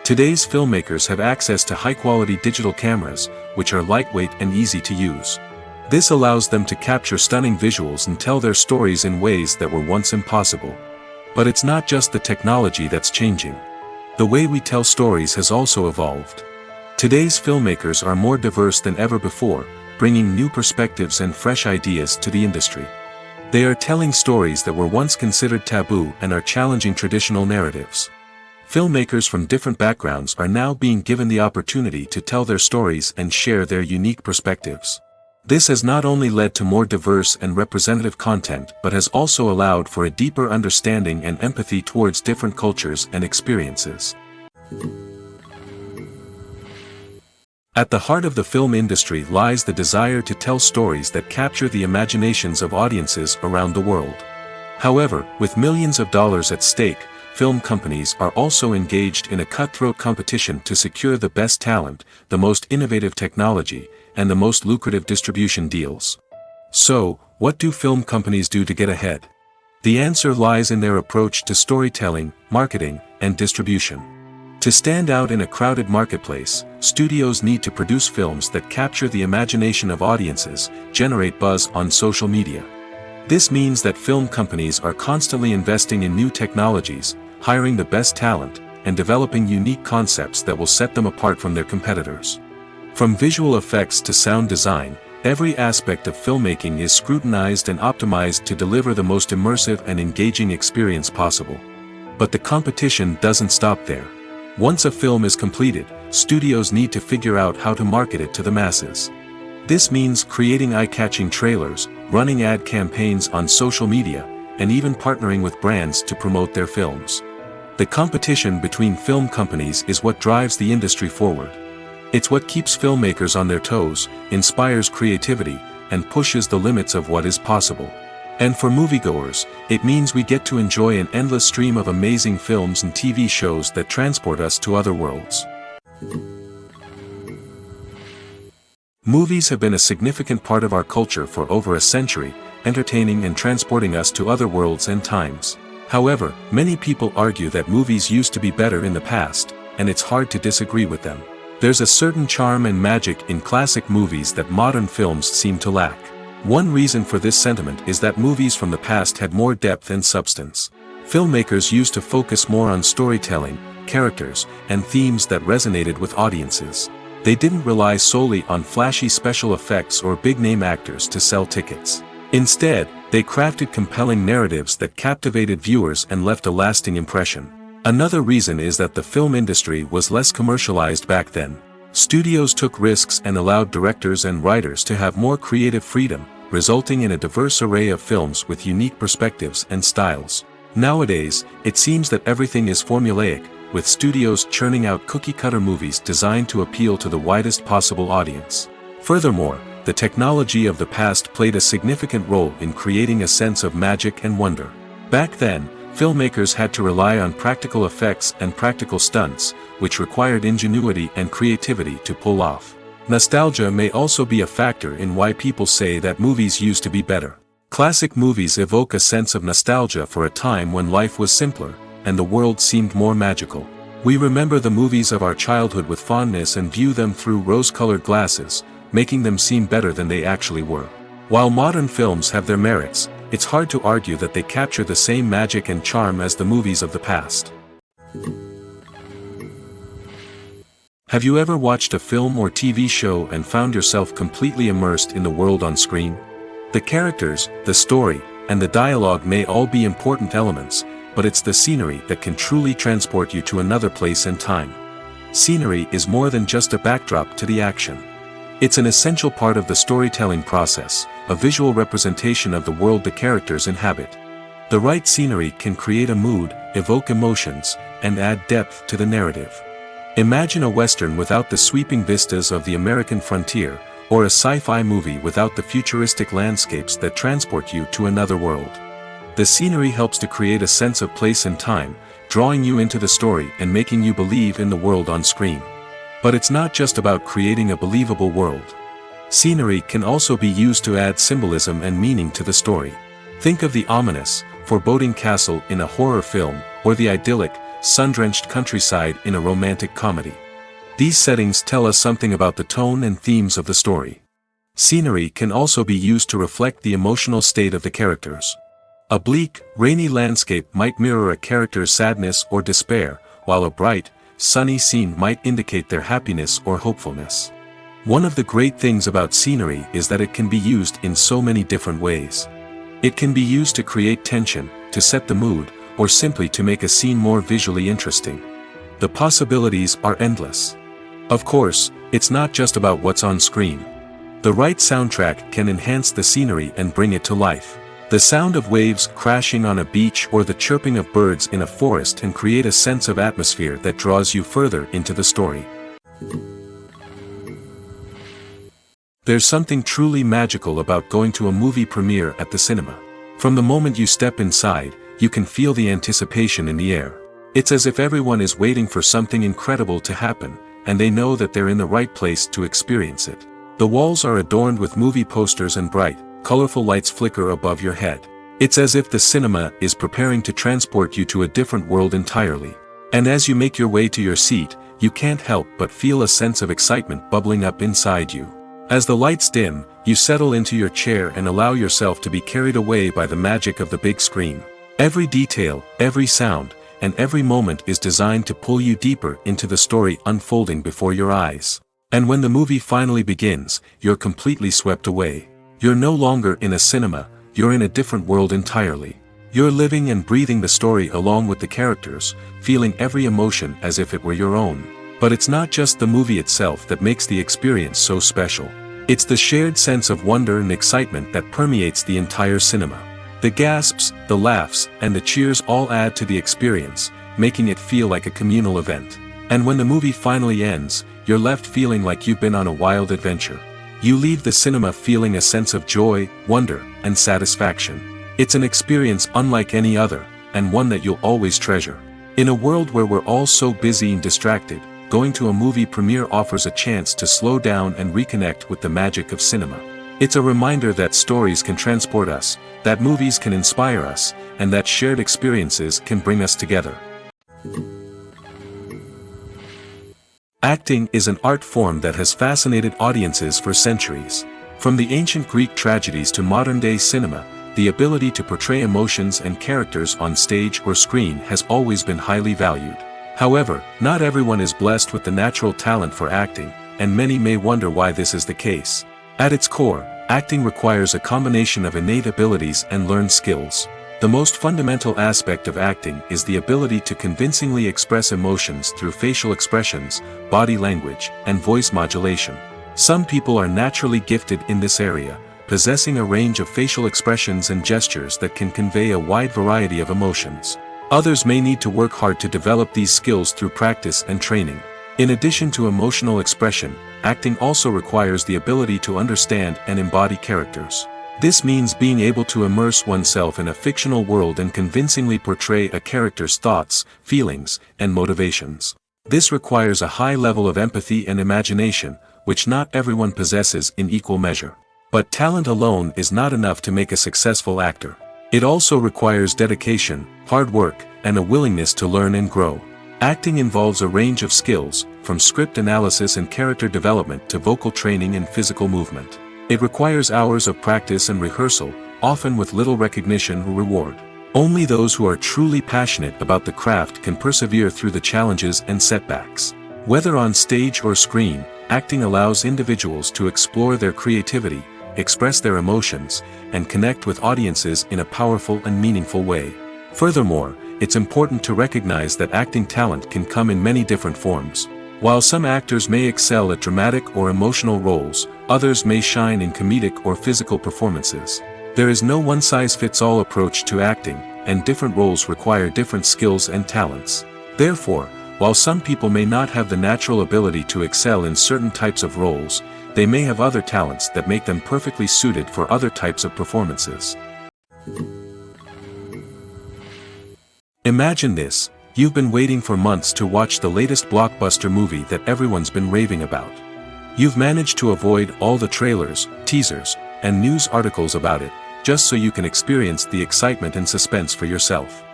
Today's filmmakers have access to high-quality digital cameras, which are lightweight and easy to use. This allows them to capture stunning visuals and tell their stories in ways that were once impossible. But it's not just the technology that's changing. The way we tell stories has also evolved. Today's filmmakers are more diverse than ever before, bringing new perspectives and fresh ideas to the industry. They are telling stories that were once considered taboo and are challenging traditional narratives. Filmmakers from different backgrounds are now being given the opportunity to tell their stories and share their unique perspectives. This has not only led to more diverse and representative content but has also allowed for a deeper understanding and empathy towards different cultures and experiences. At the heart of the film industry lies the desire to tell stories that capture the imaginations of audiences around the world. However, with millions of dollars at stake, film companies are also engaged in a cutthroat competition to secure the best talent, the most innovative technology, and the most lucrative distribution deals. So, what do film companies do to get ahead? The answer lies in their approach to storytelling, marketing, and distribution. To stand out in a crowded marketplace, studios need to produce films that capture the imagination of audiences, generate buzz on social media. This means that film companies are constantly investing in new technologies, hiring the best talent, and developing unique concepts that will set them apart from their competitors. From visual effects to sound design, Every aspect of filmmaking is scrutinized and optimized to deliver the most immersive and engaging experience possible. But the competition doesn't stop there. Once a film is completed, studios need to figure out how to market it to the masses. This means creating eye-catching trailers, running ad campaigns on social media, and even partnering with brands to promote their films. The competition between film companies is what drives the industry forward. It's what keeps filmmakers on their toes, inspires creativity, and pushes the limits of what is possible. And for moviegoers, it means we get to enjoy an endless stream of amazing films and TV shows that transport us to other worlds. Movies have been a significant part of our culture for over a century, entertaining and transporting us to other worlds and times. However, many people argue that movies used to be better in the past, and it's hard to disagree with them. There's a certain charm and magic in classic movies that modern films seem to lack. One reason for this sentiment is that movies from the past had more depth and substance. Filmmakers used to focus more on storytelling, characters, and themes that resonated with audiences. They didn't rely solely on flashy special effects or big-name actors to sell tickets. Instead, they crafted compelling narratives that captivated viewers and left a lasting impression. Another reason is that the film industry was less commercialized back then. Studios took risks and allowed directors and writers to have more creative freedom, resulting in a diverse array of films with unique perspectives and styles. Nowadays, it seems that everything is formulaic, with studios churning out cookie-cutter movies designed to appeal to the widest possible audience. Furthermore, the technology of the past played a significant role in creating a sense of magic and wonder. Back then, filmmakers had to rely on practical effects and practical stunts, which required ingenuity and creativity to pull off. Nostalgia may also be a factor in why people say that movies used to be better. Classic movies evoke a sense of nostalgia for a time when life was simpler, and the world seemed more magical. We remember the movies of our childhood with fondness and view them through rose-colored glasses, making them seem better than they actually were. While modern films have their merits, it's hard to argue that they capture the same magic and charm as the movies of the past. Have you ever watched a film or TV show and found yourself completely immersed in the world on screen? The characters, the story, and the dialogue may all be important elements, but it's the scenery that can truly transport you to another place and time. Scenery is more than just a backdrop to the action. It's an essential part of the storytelling process, a visual representation of the world the characters inhabit. The right scenery can create a mood, evoke emotions, and add depth to the narrative. Imagine a Western without the sweeping vistas of the American frontier, or a sci-fi movie without the futuristic landscapes that transport you to another world. The scenery helps to create a sense of place and time, drawing you into the story and making you believe in the world on screen. But it's not just about creating a believable world. Scenery can also be used to add symbolism and meaning to the story. Think of the ominous, foreboding castle in a horror film, or the idyllic, sun-drenched countryside in a romantic comedy. These settings tell us something about the tone and themes of the story. Scenery can also be used to reflect the emotional state of the characters. A bleak, rainy landscape might mirror a character's sadness or despair, while a bright, sunny scene might indicate their happiness or hopefulness. One of the great things about scenery is that it can be used in so many different ways. It can be used to create tension, to set the mood, or simply to make a scene more visually interesting. The possibilities are endless. Of course, it's not just about what's on screen. The right soundtrack can enhance the scenery and bring it to life. The sound of waves crashing on a beach or the chirping of birds in a forest can create a sense of atmosphere that draws you further into the story. There's something truly magical about going to a movie premiere at the cinema. From the moment you step inside, you can feel the anticipation in the air. It's as if everyone is waiting for something incredible to happen, and they know that they're in the right place to experience it. The walls are adorned with movie posters and bright, colorful lights flicker above your head. It's as if the cinema is preparing to transport you to a different world entirely. And as you make your way to your seat, you can't help but feel a sense of excitement bubbling up inside you. As the lights dim, you settle into your chair and allow yourself to be carried away by the magic of the big screen. Every detail, every sound, and every moment is designed to pull you deeper into the story unfolding before your eyes. And when the movie finally begins, you're completely swept away. You're no longer in a cinema, you're in a different world entirely. You're living and breathing the story along with the characters, feeling every emotion as if it were your own. But it's not just the movie itself that makes the experience so special. It's the shared sense of wonder and excitement that permeates the entire cinema. The gasps, the laughs, and the cheers all add to the experience, making it feel like a communal event. And when the movie finally ends, you're left feeling like you've been on a wild adventure. You leave the cinema feeling a sense of joy, wonder, and satisfaction. It's an experience unlike any other, and one that you'll always treasure. In a world where we're all so busy and distracted, going to a movie premiere offers a chance to slow down and reconnect with the magic of cinema. It's a reminder that stories can transport us, that movies can inspire us, and that shared experiences can bring us together. Acting is an art form that has fascinated audiences for centuries. From the ancient Greek tragedies to modern-day cinema, the ability to portray emotions and characters on stage or screen has always been highly valued. However, not everyone is blessed with the natural talent for acting, and many may wonder why this is the case. At its core, acting requires a combination of innate abilities and learned skills. The most fundamental aspect of acting is the ability to convincingly express emotions through facial expressions, body language, and voice modulation. Some people are naturally gifted in this area, possessing a range of facial expressions and gestures that can convey a wide variety of emotions. Others may need to work hard to develop these skills through practice and training. In addition to emotional expression, acting also requires the ability to understand and embody characters. This means being able to immerse oneself in a fictional world and convincingly portray a character's thoughts, feelings, and motivations. This requires a high level of empathy and imagination, which not everyone possesses in equal measure. But talent alone is not enough to make a successful actor. It also requires dedication, hard work, and a willingness to learn and grow. Acting involves a range of skills, from script analysis and character development to vocal training and physical movement. It requires hours of practice and rehearsal, often with little recognition or reward. Only those who are truly passionate about the craft can persevere through the challenges and setbacks. Whether on stage or screen, acting allows individuals to explore their creativity, express their emotions, and connect with audiences in a powerful and meaningful way. Furthermore, it's important to recognize that acting talent can come in many different forms. While some actors may excel at dramatic or emotional roles, others may shine in comedic or physical performances. There is no one-size-fits-all approach to acting, and different roles require different skills and talents. Therefore, while some people may not have the natural ability to excel in certain types of roles, they may have other talents that make them perfectly suited for other types of performances. Imagine this: you've been waiting for months to watch the latest blockbuster movie that everyone's been raving about. You've managed to avoid all the trailers, teasers, and news articles about it, just so you can experience the excitement and suspense for yourself.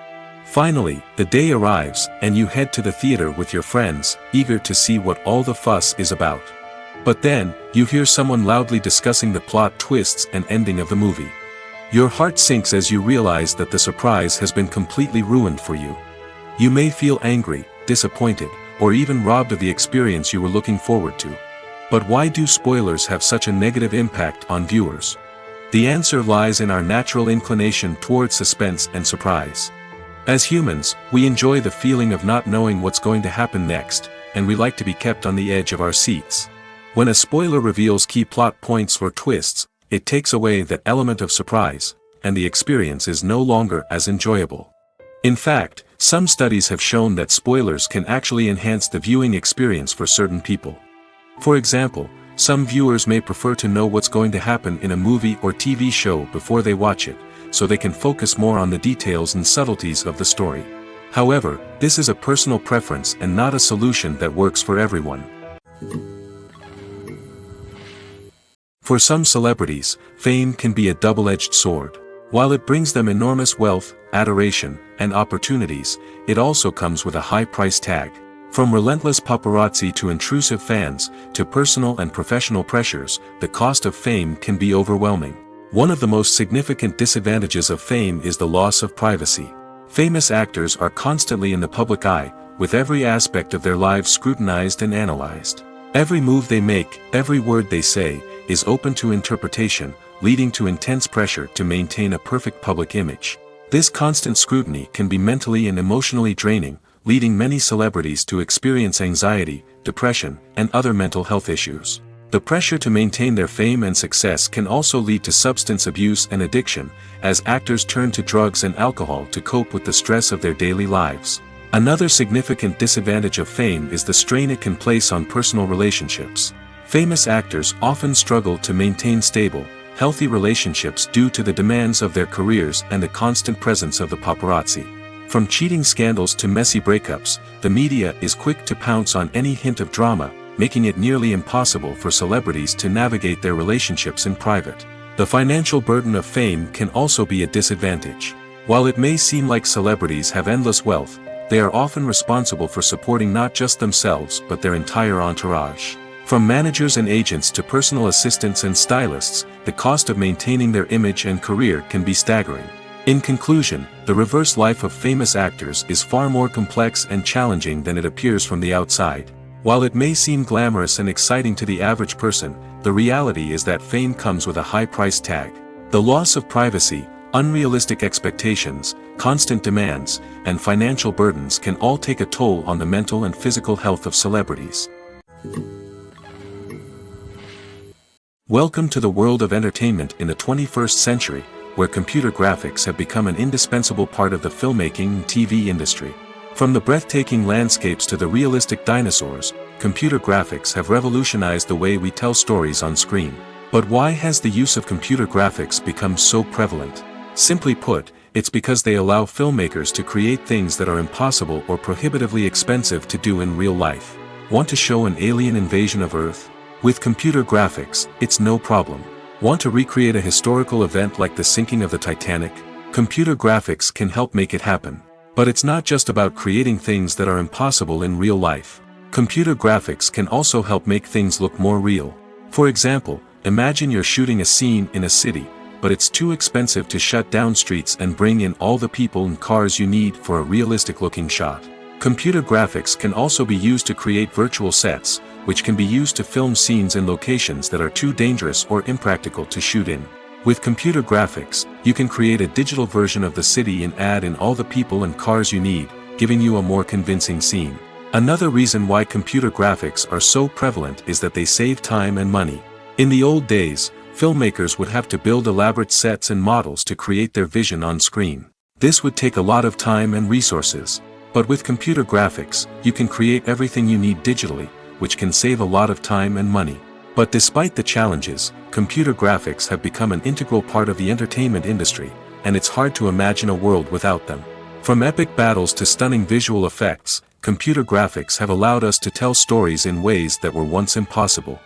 Finally, the day arrives, and you head to the theater with your friends, eager to see what all the fuss is about. But then, you hear someone loudly discussing the plot twists and ending of the movie. Your heart sinks as you realize that the surprise has been completely ruined for you. You may feel angry, disappointed, or even robbed of the experience you were looking forward to. But why do spoilers have such a negative impact on viewers? The answer lies in our natural inclination towards suspense and surprise. As humans, we enjoy the feeling of not knowing what's going to happen next, and we like to be kept on the edge of our seats. When a spoiler reveals key plot points or twists, it takes away that element of surprise, and the experience is no longer as enjoyable. In fact, some studies have shown that spoilers can actually enhance the viewing experience for certain people. For example, some viewers may prefer to know what's going to happen in a movie or TV show before they watch it, so they can focus more on the details and subtleties of the story. However, this is a personal preference and not a solution that works for everyone. For some celebrities, fame can be a double-edged sword. While it brings them enormous wealth, adoration, and opportunities, it also comes with a high price tag. From relentless paparazzi to intrusive fans, to personal and professional pressures, the cost of fame can be overwhelming. One of the most significant disadvantages of fame is the loss of privacy. Famous actors are constantly in the public eye, with every aspect of their lives scrutinized and analyzed. Every move they make, every word they say, is open to interpretation, leading to intense pressure to maintain a perfect public image. This constant scrutiny can be mentally and emotionally draining, leading many celebrities to experience anxiety, depression, and other mental health issues. The pressure to maintain their fame and success can also lead to substance abuse and addiction, as actors turn to drugs and alcohol to cope with the stress of their daily lives. Another significant disadvantage of fame is the strain it can place on personal relationships. Famous actors often struggle to maintain stable, healthy relationships due to the demands of their careers and the constant presence of the paparazzi. From cheating scandals to messy breakups, the media is quick to pounce on any hint of drama, making it nearly impossible for celebrities to navigate their relationships in private. The financial burden of fame can also be a disadvantage. While it may seem like celebrities have endless wealth, they are often responsible for supporting not just themselves but their entire entourage. From managers and agents to personal assistants and stylists, the cost of maintaining their image and career can be staggering. In conclusion, the reverse life of famous actors is far more complex and challenging than it appears from the outside. While it may seem glamorous and exciting to the average person, the reality is that fame comes with a high price tag. The loss of privacy, unrealistic expectations, constant demands, and financial burdens can all take a toll on the mental and physical health of celebrities. Welcome to the world of entertainment in the 21st century, where computer graphics have become an indispensable part of the filmmaking and TV industry. From the breathtaking landscapes to the realistic dinosaurs, computer graphics have revolutionized the way we tell stories on screen. But why has the use of computer graphics become so prevalent? Simply put, it's because they allow filmmakers to create things that are impossible or prohibitively expensive to do in real life. Want to show an alien invasion of Earth? With computer graphics, it's no problem. Want to recreate a historical event like the sinking of the Titanic? Computer graphics can help make it happen. But it's not just about creating things that are impossible in real life. Computer graphics can also help make things look more real. For example, imagine you're shooting a scene in a city, but it's too expensive to shut down streets and bring in all the people and cars you need for a realistic-looking shot. Computer graphics can also be used to create virtual sets, which can be used to film scenes in locations that are too dangerous or impractical to shoot in. With computer graphics, you can create a digital version of the city and add in all the people and cars you need, giving you a more convincing scene. Another reason why computer graphics are so prevalent is that they save time and money. In the old days, filmmakers would have to build elaborate sets and models to create their vision on screen. This would take a lot of time and resources. But with computer graphics, you can create everything you need digitally, which can save a lot of time and money. But despite the challenges, computer graphics have become an integral part of the entertainment industry, and it's hard to imagine a world without them. From epic battles to stunning visual effects, computer graphics have allowed us to tell stories in ways that were once impossible.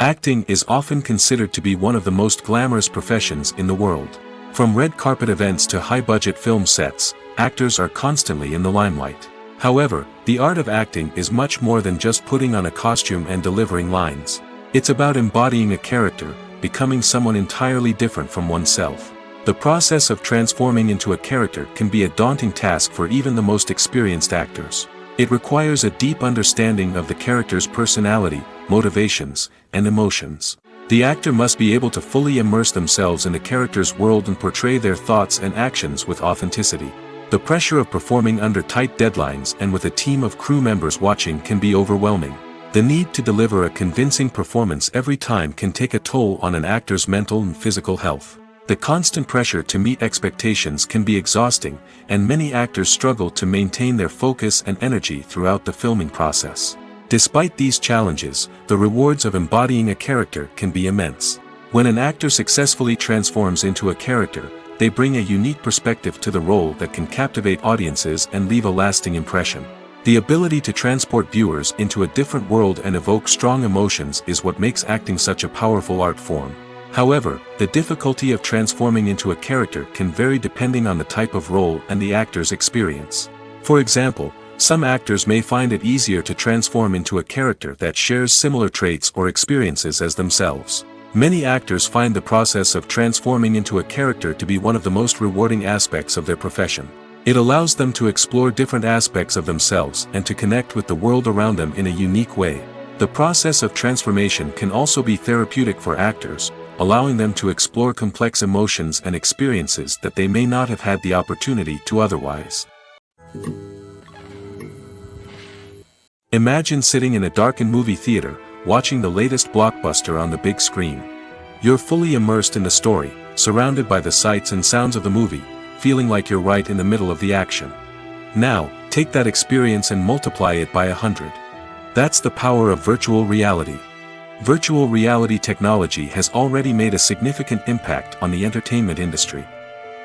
Acting is often considered to be one of the most glamorous professions in the world. From red carpet events to high-budget film sets, actors are constantly in the limelight. However, the art of acting is much more than just putting on a costume and delivering lines. It's about embodying a character, becoming someone entirely different from oneself. The process of transforming into a character can be a daunting task for even the most experienced actors. It requires a deep understanding of the character's personality, motivations, and emotions. The actor must be able to fully immerse themselves in the character's world and portray their thoughts and actions with authenticity. The pressure of performing under tight deadlines and with a team of crew members watching can be overwhelming. The need to deliver a convincing performance every time can take a toll on an actor's mental and physical health. The constant pressure to meet expectations can be exhausting, and many actors struggle to maintain their focus and energy throughout the filming process. Despite these challenges, the rewards of embodying a character can be immense. When an actor successfully transforms into a character, they bring a unique perspective to the role that can captivate audiences and leave a lasting impression. The ability to transport viewers into a different world and evoke strong emotions is what makes acting such a powerful art form. However, the difficulty of transforming into a character can vary depending on the type of role and the actor's experience. For example, some actors may find it easier to transform into a character that shares similar traits or experiences as themselves. Many actors find the process of transforming into a character to be one of the most rewarding aspects of their profession. It allows them to explore different aspects of themselves and to connect with the world around them in a unique way. The process of transformation can also be therapeutic for actors, allowing them to explore complex emotions and experiences that they may not have had the opportunity to otherwise. Imagine sitting in a darkened movie theater, watching the latest blockbuster on the big screen. You're fully immersed in the story, surrounded by the sights and sounds of the movie, feeling like you're right in the middle of the action. Now, take that experience and multiply it by 100. That's the power of virtual reality. Virtual reality technology has already made a significant impact on the entertainment industry.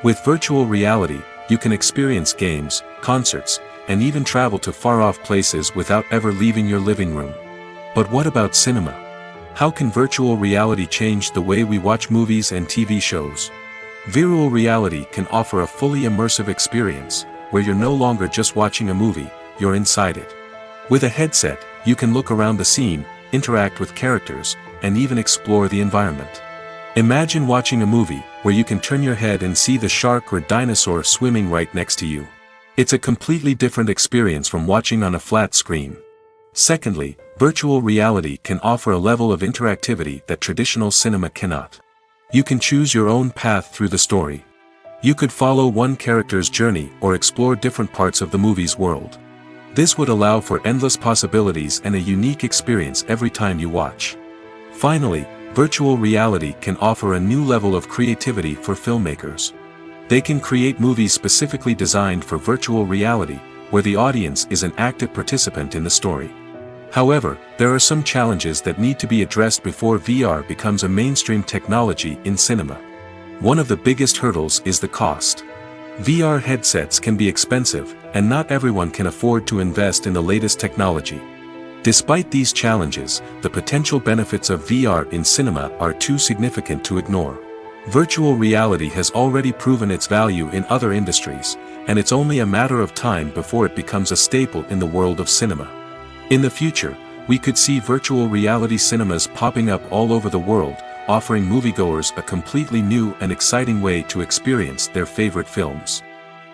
With virtual reality, you can experience games, concerts, and even travel to far-off places without ever leaving your living room. But what about cinema? How can virtual reality change the way we watch movies and TV shows? Virtual reality can offer a fully immersive experience, where you're no longer just watching a movie, you're inside it. With a headset, you can look around the scene, interact with characters, and even explore the environment. Imagine watching a movie, where you can turn your head and see the shark or dinosaur swimming right next to you. It's a completely different experience from watching on a flat screen. Secondly, virtual reality can offer a level of interactivity that traditional cinema cannot. You can choose your own path through the story. You could follow one character's journey or explore different parts of the movie's world. This would allow for endless possibilities and a unique experience every time you watch. Finally, virtual reality can offer a new level of creativity for filmmakers. They can create movies specifically designed for virtual reality, where the audience is an active participant in the story. However, there are some challenges that need to be addressed before VR becomes a mainstream technology in cinema. One of the biggest hurdles is the cost. VR headsets can be expensive, and not everyone can afford to invest in the latest technology. Despite these challenges, the potential benefits of VR in cinema are too significant to ignore. Virtual reality has already proven its value in other industries, and it's only a matter of time before it becomes a staple in the world of cinema. In the future, we could see virtual reality cinemas popping up all over the world, offering moviegoers a completely new and exciting way to experience their favorite films.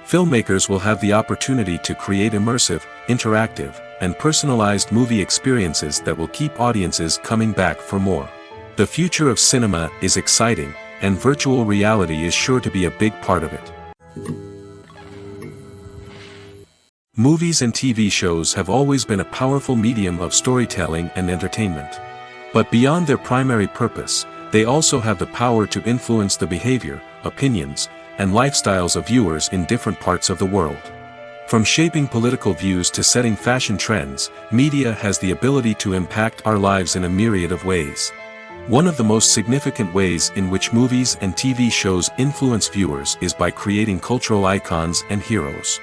Filmmakers will have the opportunity to create immersive, interactive, and personalized movie experiences that will keep audiences coming back for more. The future of cinema is exciting, and virtual reality is sure to be a big part of it. Movies and TV shows have always been a powerful medium of storytelling and entertainment. But beyond their primary purpose, they also have the power to influence the behavior, opinions, and lifestyles of viewers in different parts of the world. From shaping political views to setting fashion trends, media has the ability to impact our lives in a myriad of ways. One of the most significant ways in which movies and TV shows influence viewers is by creating cultural icons and heroes.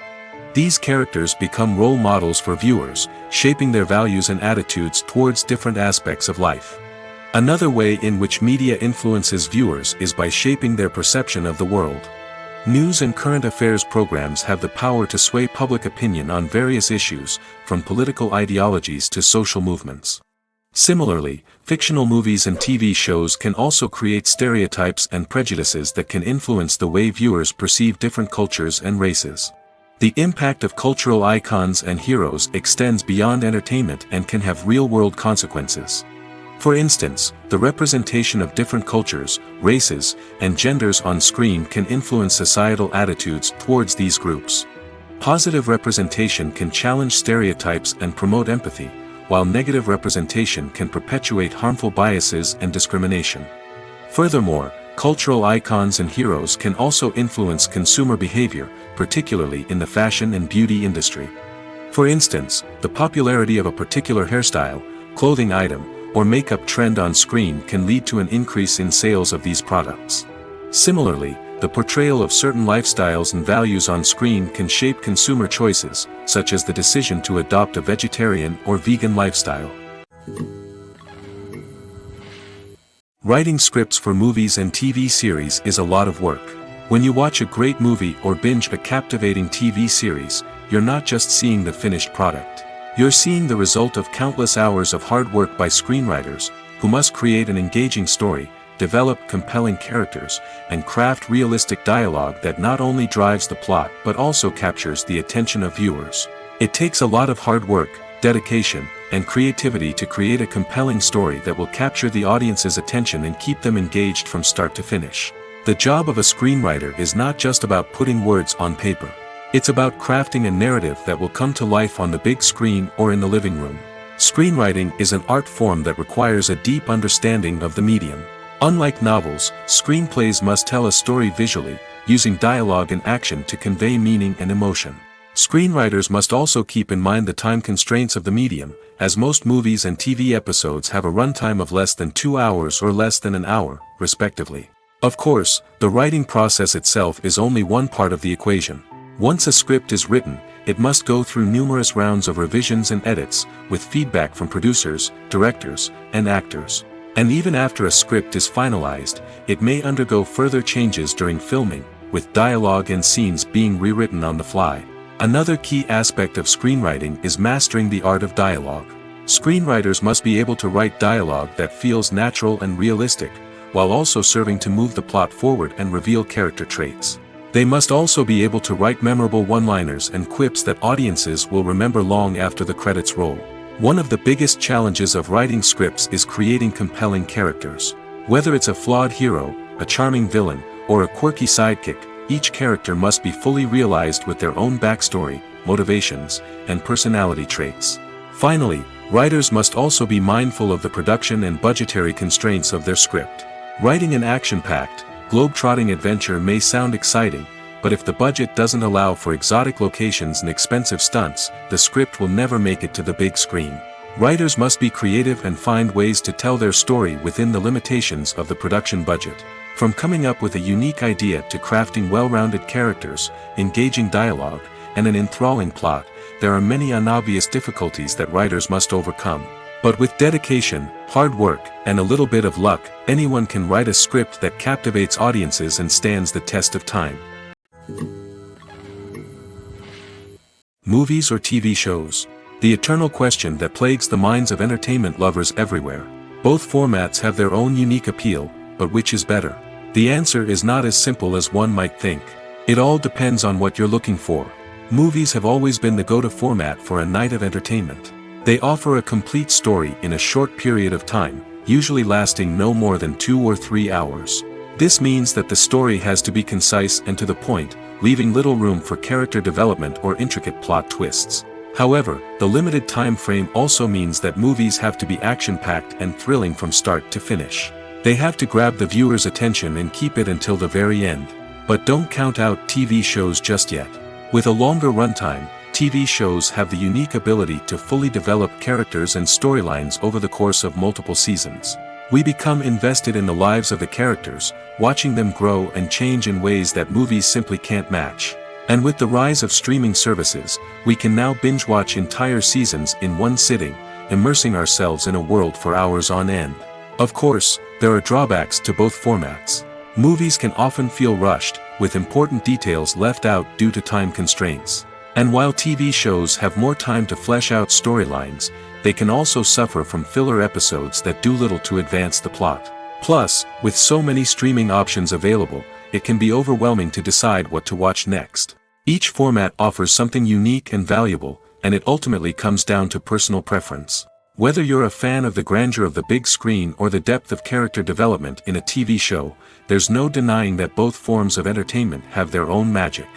These characters become role models for viewers, shaping their values and attitudes towards different aspects of life. Another way in which media influences viewers is by shaping their perception of the world. News and current affairs programs have the power to sway public opinion on various issues, from political ideologies to social movements. Similarly, fictional movies and TV shows can also create stereotypes and prejudices that can influence the way viewers perceive different cultures and races. The impact of cultural icons and heroes extends beyond entertainment and can have real-world consequences. For instance, the representation of different cultures, races, and genders on screen can influence societal attitudes towards these groups. Positive representation can challenge stereotypes and promote empathy, while negative representation can perpetuate harmful biases and discrimination. Furthermore, cultural icons and heroes can also influence consumer behavior, particularly in the fashion and beauty industry. For instance, the popularity of a particular hairstyle, clothing item, or makeup trend on screen can lead to an increase in sales of these products. Similarly, the portrayal of certain lifestyles and values on screen can shape consumer choices, such as the decision to adopt a vegetarian or vegan lifestyle. Writing scripts for movies and TV series is a lot of work. When you watch a great movie or binge a captivating TV series, you're not just seeing the finished product. You're seeing the result of countless hours of hard work by screenwriters, who must create an engaging story, develop compelling characters, and craft realistic dialogue that not only drives the plot but also captures the attention of viewers. It takes a lot of hard work, dedication, and creativity to create a compelling story that will capture the audience's attention and keep them engaged from start to finish. The job of a screenwriter is not just about putting words on paper. It's about crafting a narrative that will come to life on the big screen or in the living room. Screenwriting is an art form that requires a deep understanding of the medium. Unlike novels, screenplays must tell a story visually, using dialogue and action to convey meaning and emotion. Screenwriters must also keep in mind the time constraints of the medium, as most movies and TV episodes have a runtime of less than 2 hours or less than an hour, respectively. Of course, the writing process itself is only one part of the equation. Once a script is written, it must go through numerous rounds of revisions and edits, with feedback from producers, directors, and actors. And even after a script is finalized, it may undergo further changes during filming, with dialogue and scenes being rewritten on the fly. Another key aspect of screenwriting is mastering the art of dialogue. Screenwriters must be able to write dialogue that feels natural and realistic, while also serving to move the plot forward and reveal character traits. They must also be able to write memorable one-liners and quips that audiences will remember long after the credits roll. One of the biggest challenges of writing scripts is creating compelling characters. Whether it's a flawed hero, a charming villain, or a quirky sidekick, each character must be fully realized with their own backstory, motivations, and personality traits. Finally, writers must also be mindful of the production and budgetary constraints of their script. Writing an action-packed, globe-trotting adventure may sound exciting, but if the budget doesn't allow for exotic locations and expensive stunts, the script will never make it to the big screen. Writers must be creative and find ways to tell their story within the limitations of the production budget. From coming up with a unique idea to crafting well-rounded characters, engaging dialogue, and an enthralling plot, there are many unobvious difficulties that writers must overcome. But with dedication, hard work, and a little bit of luck, anyone can write a script that captivates audiences and stands the test of time. Movies or TV shows? The eternal question that plagues the minds of entertainment lovers everywhere. Both formats have their own unique appeal, but which is better? The answer is not as simple as one might think. It all depends on what you're looking for. Movies have always been the go-to format for a night of entertainment. They offer a complete story in a short period of time, usually lasting no more than 2 or 3 hours. This means that the story has to be concise and to the point, leaving little room for character development or intricate plot twists. However, the limited time frame also means that movies have to be action-packed and thrilling from start to finish. They have to grab the viewer's attention and keep it until the very end. But don't count out TV shows just yet. With a longer runtime, TV shows have the unique ability to fully develop characters and storylines over the course of multiple seasons. We become invested in the lives of the characters, watching them grow and change in ways that movies simply can't match. And with the rise of streaming services, we can now binge-watch entire seasons in one sitting, immersing ourselves in a world for hours on end. Of course, there are drawbacks to both formats. Movies can often feel rushed, with important details left out due to time constraints. And while TV shows have more time to flesh out storylines, they can also suffer from filler episodes that do little to advance the plot. Plus, with so many streaming options available, it can be overwhelming to decide what to watch next. Each format offers something unique and valuable, and it ultimately comes down to personal preference. Whether you're a fan of the grandeur of the big screen or the depth of character development in a TV show, there's no denying that both forms of entertainment have their own magic.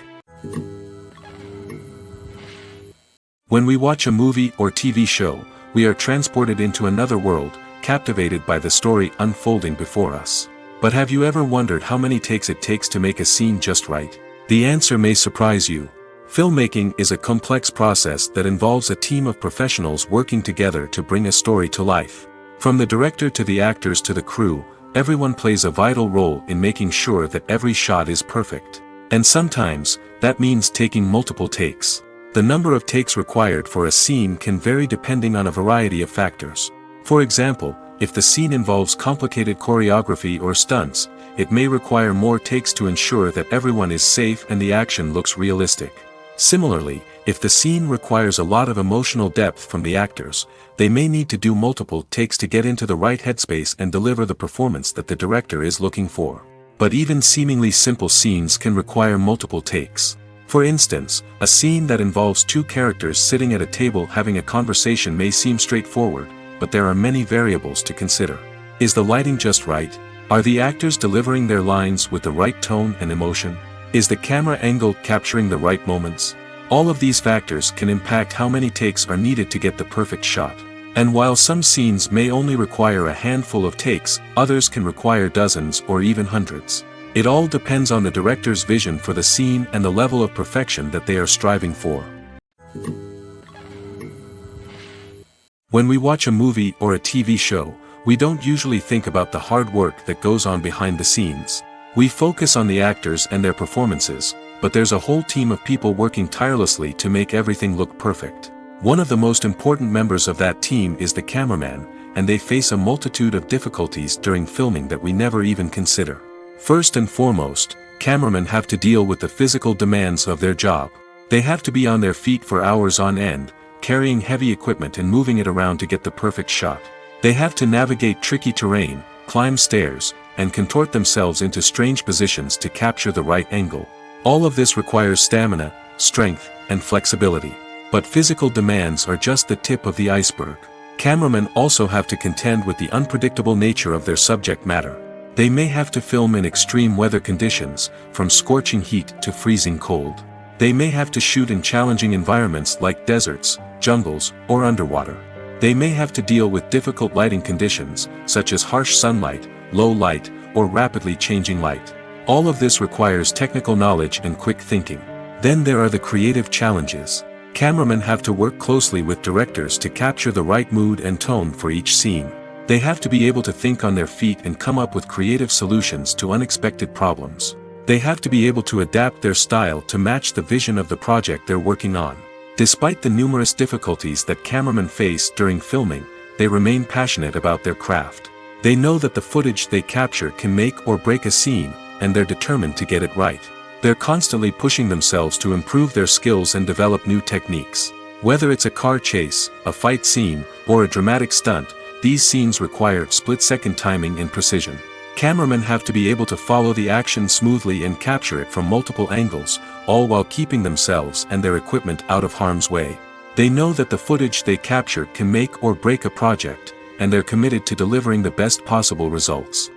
When we watch a movie or TV show, we are transported into another world, captivated by the story unfolding before us. But have you ever wondered how many takes it takes to make a scene just right? The answer may surprise you. Filmmaking is a complex process that involves a team of professionals working together to bring a story to life. From the director to the actors to the crew, everyone plays a vital role in making sure that every shot is perfect. And sometimes, that means taking multiple takes. The number of takes required for a scene can vary depending on a variety of factors. For example, if the scene involves complicated choreography or stunts, it may require more takes to ensure that everyone is safe and the action looks realistic. Similarly, If the scene requires a lot of emotional depth from the actors, they may need to do multiple takes to get into the right headspace and deliver the performance that the director is looking for. But even seemingly simple scenes can require multiple takes. For instance, a scene that involves two characters sitting at a table having a conversation may seem straightforward, but there are many variables to consider. Is the lighting just right? Are the actors delivering their lines with the right tone and emotion? Is the camera angle capturing the right moments? All of these factors can impact how many takes are needed to get the perfect shot. And while some scenes may only require a handful of takes, others can require dozens or even hundreds. It all depends on the director's vision for the scene and the level of perfection that they are striving for. When we watch a movie or a TV show, we don't usually think about the hard work that goes on behind the scenes. We focus on the actors and their performances, but there's a whole team of people working tirelessly to make everything look perfect. One of the most important members of that team is the cameraman, and they face a multitude of difficulties during filming that we never even consider. First and foremost, cameramen have to deal with the physical demands of their job. They have to be on their feet for hours on end, carrying heavy equipment and moving it around to get the perfect shot. They have to navigate tricky terrain, climb stairs, and contort themselves into strange positions to capture the right angle. All of this requires stamina, strength, and flexibility. But physical demands are just the tip of the iceberg. Cameramen also have to contend with the unpredictable nature of their subject matter. They may have to film in extreme weather conditions, from scorching heat to freezing cold. They may have to shoot in challenging environments like deserts, jungles, or underwater. They may have to deal with difficult lighting conditions, such as harsh sunlight, low light, or rapidly changing light. All of this requires technical knowledge and quick thinking. Then there are the creative challenges. Cameramen have to work closely with directors to capture the right mood and tone for each scene. They have to be able to think on their feet and come up with creative solutions to unexpected problems. They have to be able to adapt their style to match the vision of the project they're working on. Despite the numerous difficulties that cameramen face during filming, they remain passionate about their craft. They know that the footage they capture can make or break a scene, and they're determined to get it right. They're constantly pushing themselves to improve their skills and develop new techniques. Whether it's a car chase, a fight scene, or a dramatic stunt, these scenes require split-second timing and precision. Cameramen have to be able to follow the action smoothly and capture it from multiple angles, all while keeping themselves and their equipment out of harm's way. They know that the footage they capture can make or break a project, and they're committed to delivering the best possible results.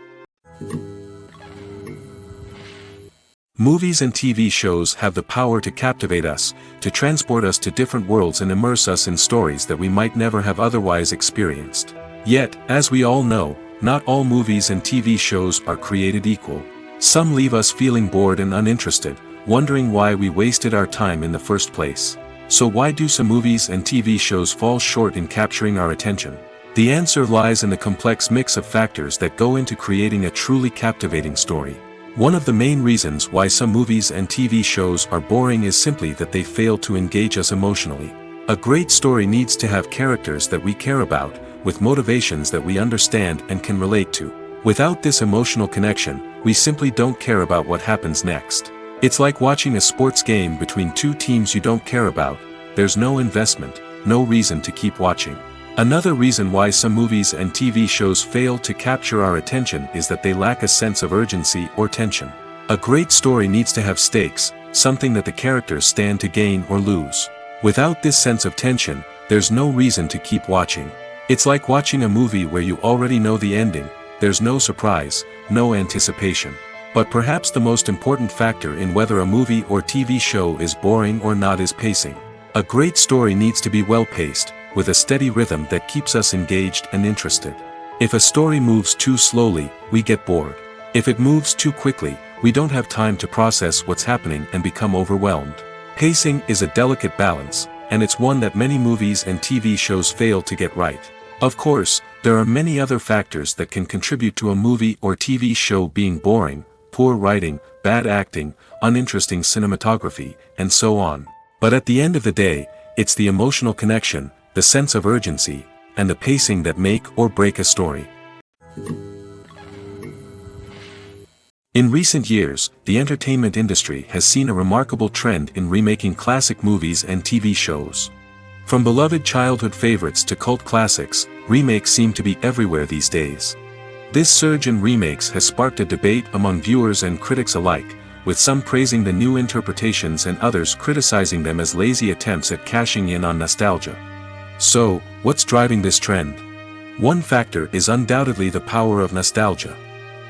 Movies and TV shows have the power to captivate us, to transport us to different worlds and immerse us in stories that we might never have otherwise experienced. Yet, as we all know, not all movies and TV shows are created equal. Some leave us feeling bored and uninterested, wondering why we wasted our time in the first place. So why do some movies and TV shows fall short in capturing our attention? The answer lies in the complex mix of factors that go into creating a truly captivating story. One of the main reasons why some movies and TV shows are boring is simply that they fail to engage us emotionally. A great story needs to have characters that we care about, with motivations that we understand and can relate to. Without this emotional connection, we simply don't care about what happens next. It's like watching a sports game between two teams you don't care about. There's no investment, no reason to keep watching. Another reason why some movies and TV shows fail to capture our attention is that they lack a sense of urgency or tension. A great story needs to have stakes, something that the characters stand to gain or lose. Without this sense of tension, there's no reason to keep watching. It's like watching a movie where you already know the ending. There's no surprise, no anticipation. But perhaps the most important factor in whether a movie or TV show is boring or not is pacing. A great story needs to be well-paced, with a steady rhythm that keeps us engaged and interested. If a story moves too slowly, we get bored. If it moves too quickly, we don't have time to process what's happening and become overwhelmed. Pacing is a delicate balance, and it's one that many movies and TV shows fail to get right. Of course, there are many other factors that can contribute to a movie or TV show being boring: poor writing, bad acting, uninteresting cinematography, and so on. But at the end of the day, it's the emotional connection, the sense of urgency, and the pacing that make or break a story. In recent years, the entertainment industry has seen a remarkable trend in remaking classic movies and TV shows. From beloved childhood favorites to cult classics, remakes seem to be everywhere these days. This surge in remakes has sparked a debate among viewers and critics alike, with some praising the new interpretations and others criticizing them as lazy attempts at cashing in on nostalgia. So, what's driving this trend? One factor is undoubtedly the power of nostalgia.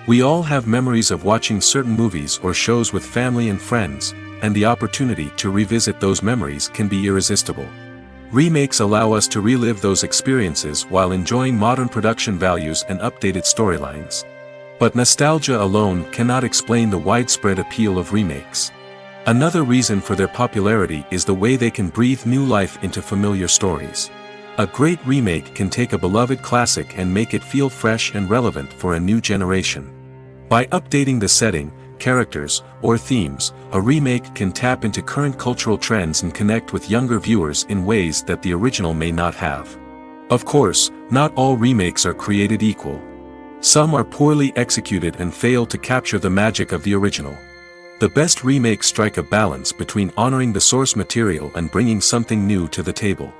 We all have memories of watching certain movies or shows with family and friends, and the opportunity to revisit those memories can be irresistible. Remakes allow us to relive those experiences while enjoying modern production values and updated storylines. But nostalgia alone cannot explain the widespread appeal of remakes. Another reason for their popularity is the way they can breathe new life into familiar stories. A great remake can take a beloved classic and make it feel fresh and relevant for a new generation. By updating the setting, characters, or themes, a remake can tap into current cultural trends and connect with younger viewers in ways that the original may not have. Of course, not all remakes are created equal. Some are poorly executed and fail to capture the magic of the original. The best remakes strike a balance between honoring the source material and bringing something new to the table.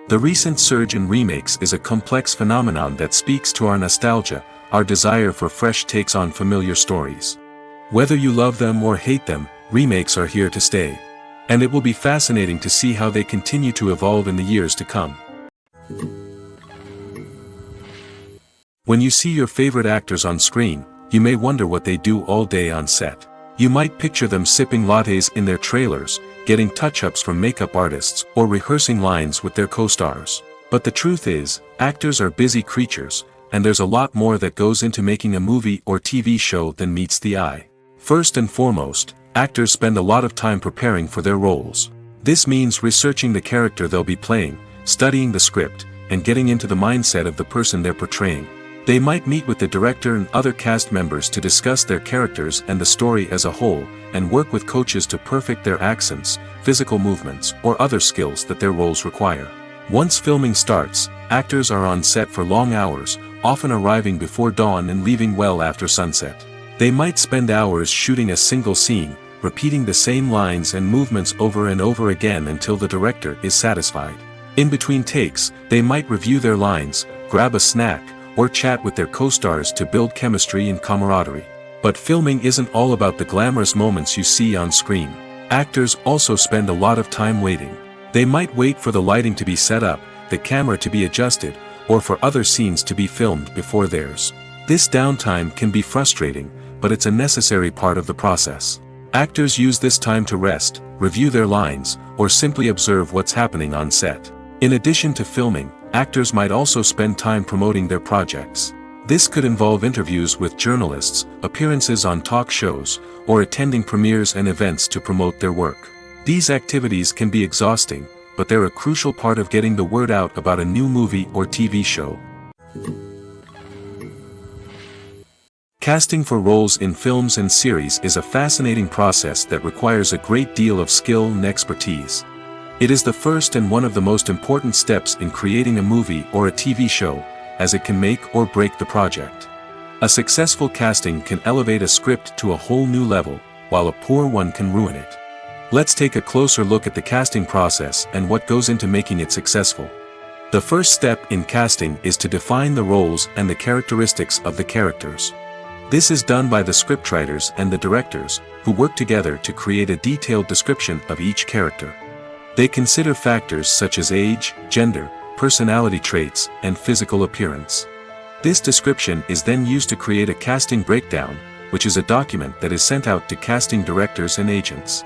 The recent surge in remakes is a complex phenomenon that speaks to our nostalgia, our desire for fresh takes on familiar stories. Whether you love them or hate them, remakes are here to stay. And it will be fascinating to see how they continue to evolve in the years to come. When you see your favorite actors on screen, you may wonder what they do all day on set. You might picture them sipping lattes in their trailers, getting touch-ups from makeup artists, or rehearsing lines with their co-stars. But the truth is, actors are busy creatures, and there's a lot more that goes into making a movie or TV show than meets the eye. First and foremost, actors spend a lot of time preparing for their roles. This means researching the character they'll be playing, studying the script, and getting into the mindset of the person they're portraying. They might meet with the director and other cast members to discuss their characters and the story as a whole, and work with coaches to perfect their accents, physical movements, or other skills that their roles require. Once filming starts, actors are on set for long hours, often arriving before dawn and leaving well after sunset. They might spend hours shooting a single scene, repeating the same lines and movements over and over again until the director is satisfied. In between takes, they might review their lines, grab a snack, or chat with their co-stars to build chemistry and camaraderie. But filming isn't all about the glamorous moments you see on screen. Actors also spend a lot of time waiting. They might wait for the lighting to be set up, the camera to be adjusted, or for other scenes to be filmed before theirs. This downtime can be frustrating, but it's a necessary part of the process. Actors use this time to rest, review their lines, or simply observe what's happening on set. In addition to filming, actors might also spend time promoting their projects. This could involve interviews with journalists, appearances on talk shows, or attending premieres and events to promote their work. These activities can be exhausting, but they're a crucial part of getting the word out about a new movie or TV show. Casting for roles in films and series is a fascinating process that requires a great deal of skill and expertise. It is the first and one of the most important steps in creating a movie or a TV show, as it can make or break the project. A successful casting can elevate a script to a whole new level, while a poor one can ruin it. Let's take a closer look at the casting process and what goes into making it successful. The first step in casting is to define the roles and the characteristics of the characters. This is done by the scriptwriters and the directors, who work together to create a detailed description of each character. They consider factors such as age, gender, personality traits, and physical appearance. This description is then used to create a casting breakdown, which is a document that is sent out to casting directors and agents.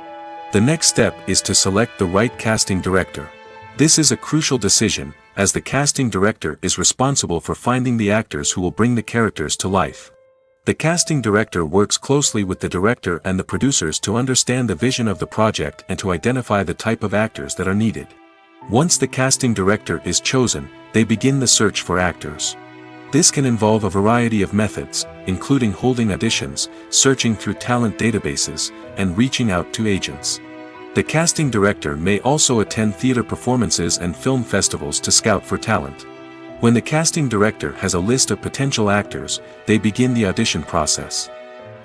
The next step is to select the right casting director. This is a crucial decision, as the casting director is responsible for finding the actors who will bring the characters to life. The casting director works closely with the director and the producers to understand the vision of the project and to identify the type of actors that are needed. Once the casting director is chosen, they begin the search for actors. This can involve a variety of methods, including holding auditions, searching through talent databases, and reaching out to agents. The casting director may also attend theater performances and film festivals to scout for talent. When the casting director has a list of potential actors, they begin the audition process.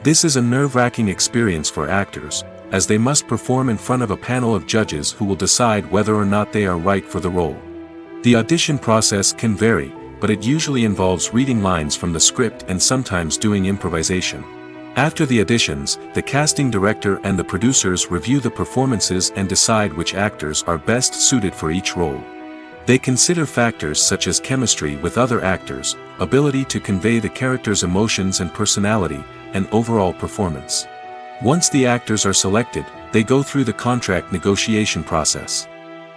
This is a nerve-wracking experience for actors, as they must perform in front of a panel of judges who will decide whether or not they are right for the role. The audition process can vary, but it usually involves reading lines from the script and sometimes doing improvisation. After the auditions, the casting director and the producers review the performances and decide which actors are best suited for each role. They consider factors such as chemistry with other actors, ability to convey the character's emotions and personality, and overall performance. Once the actors are selected, they go through the contract negotiation process.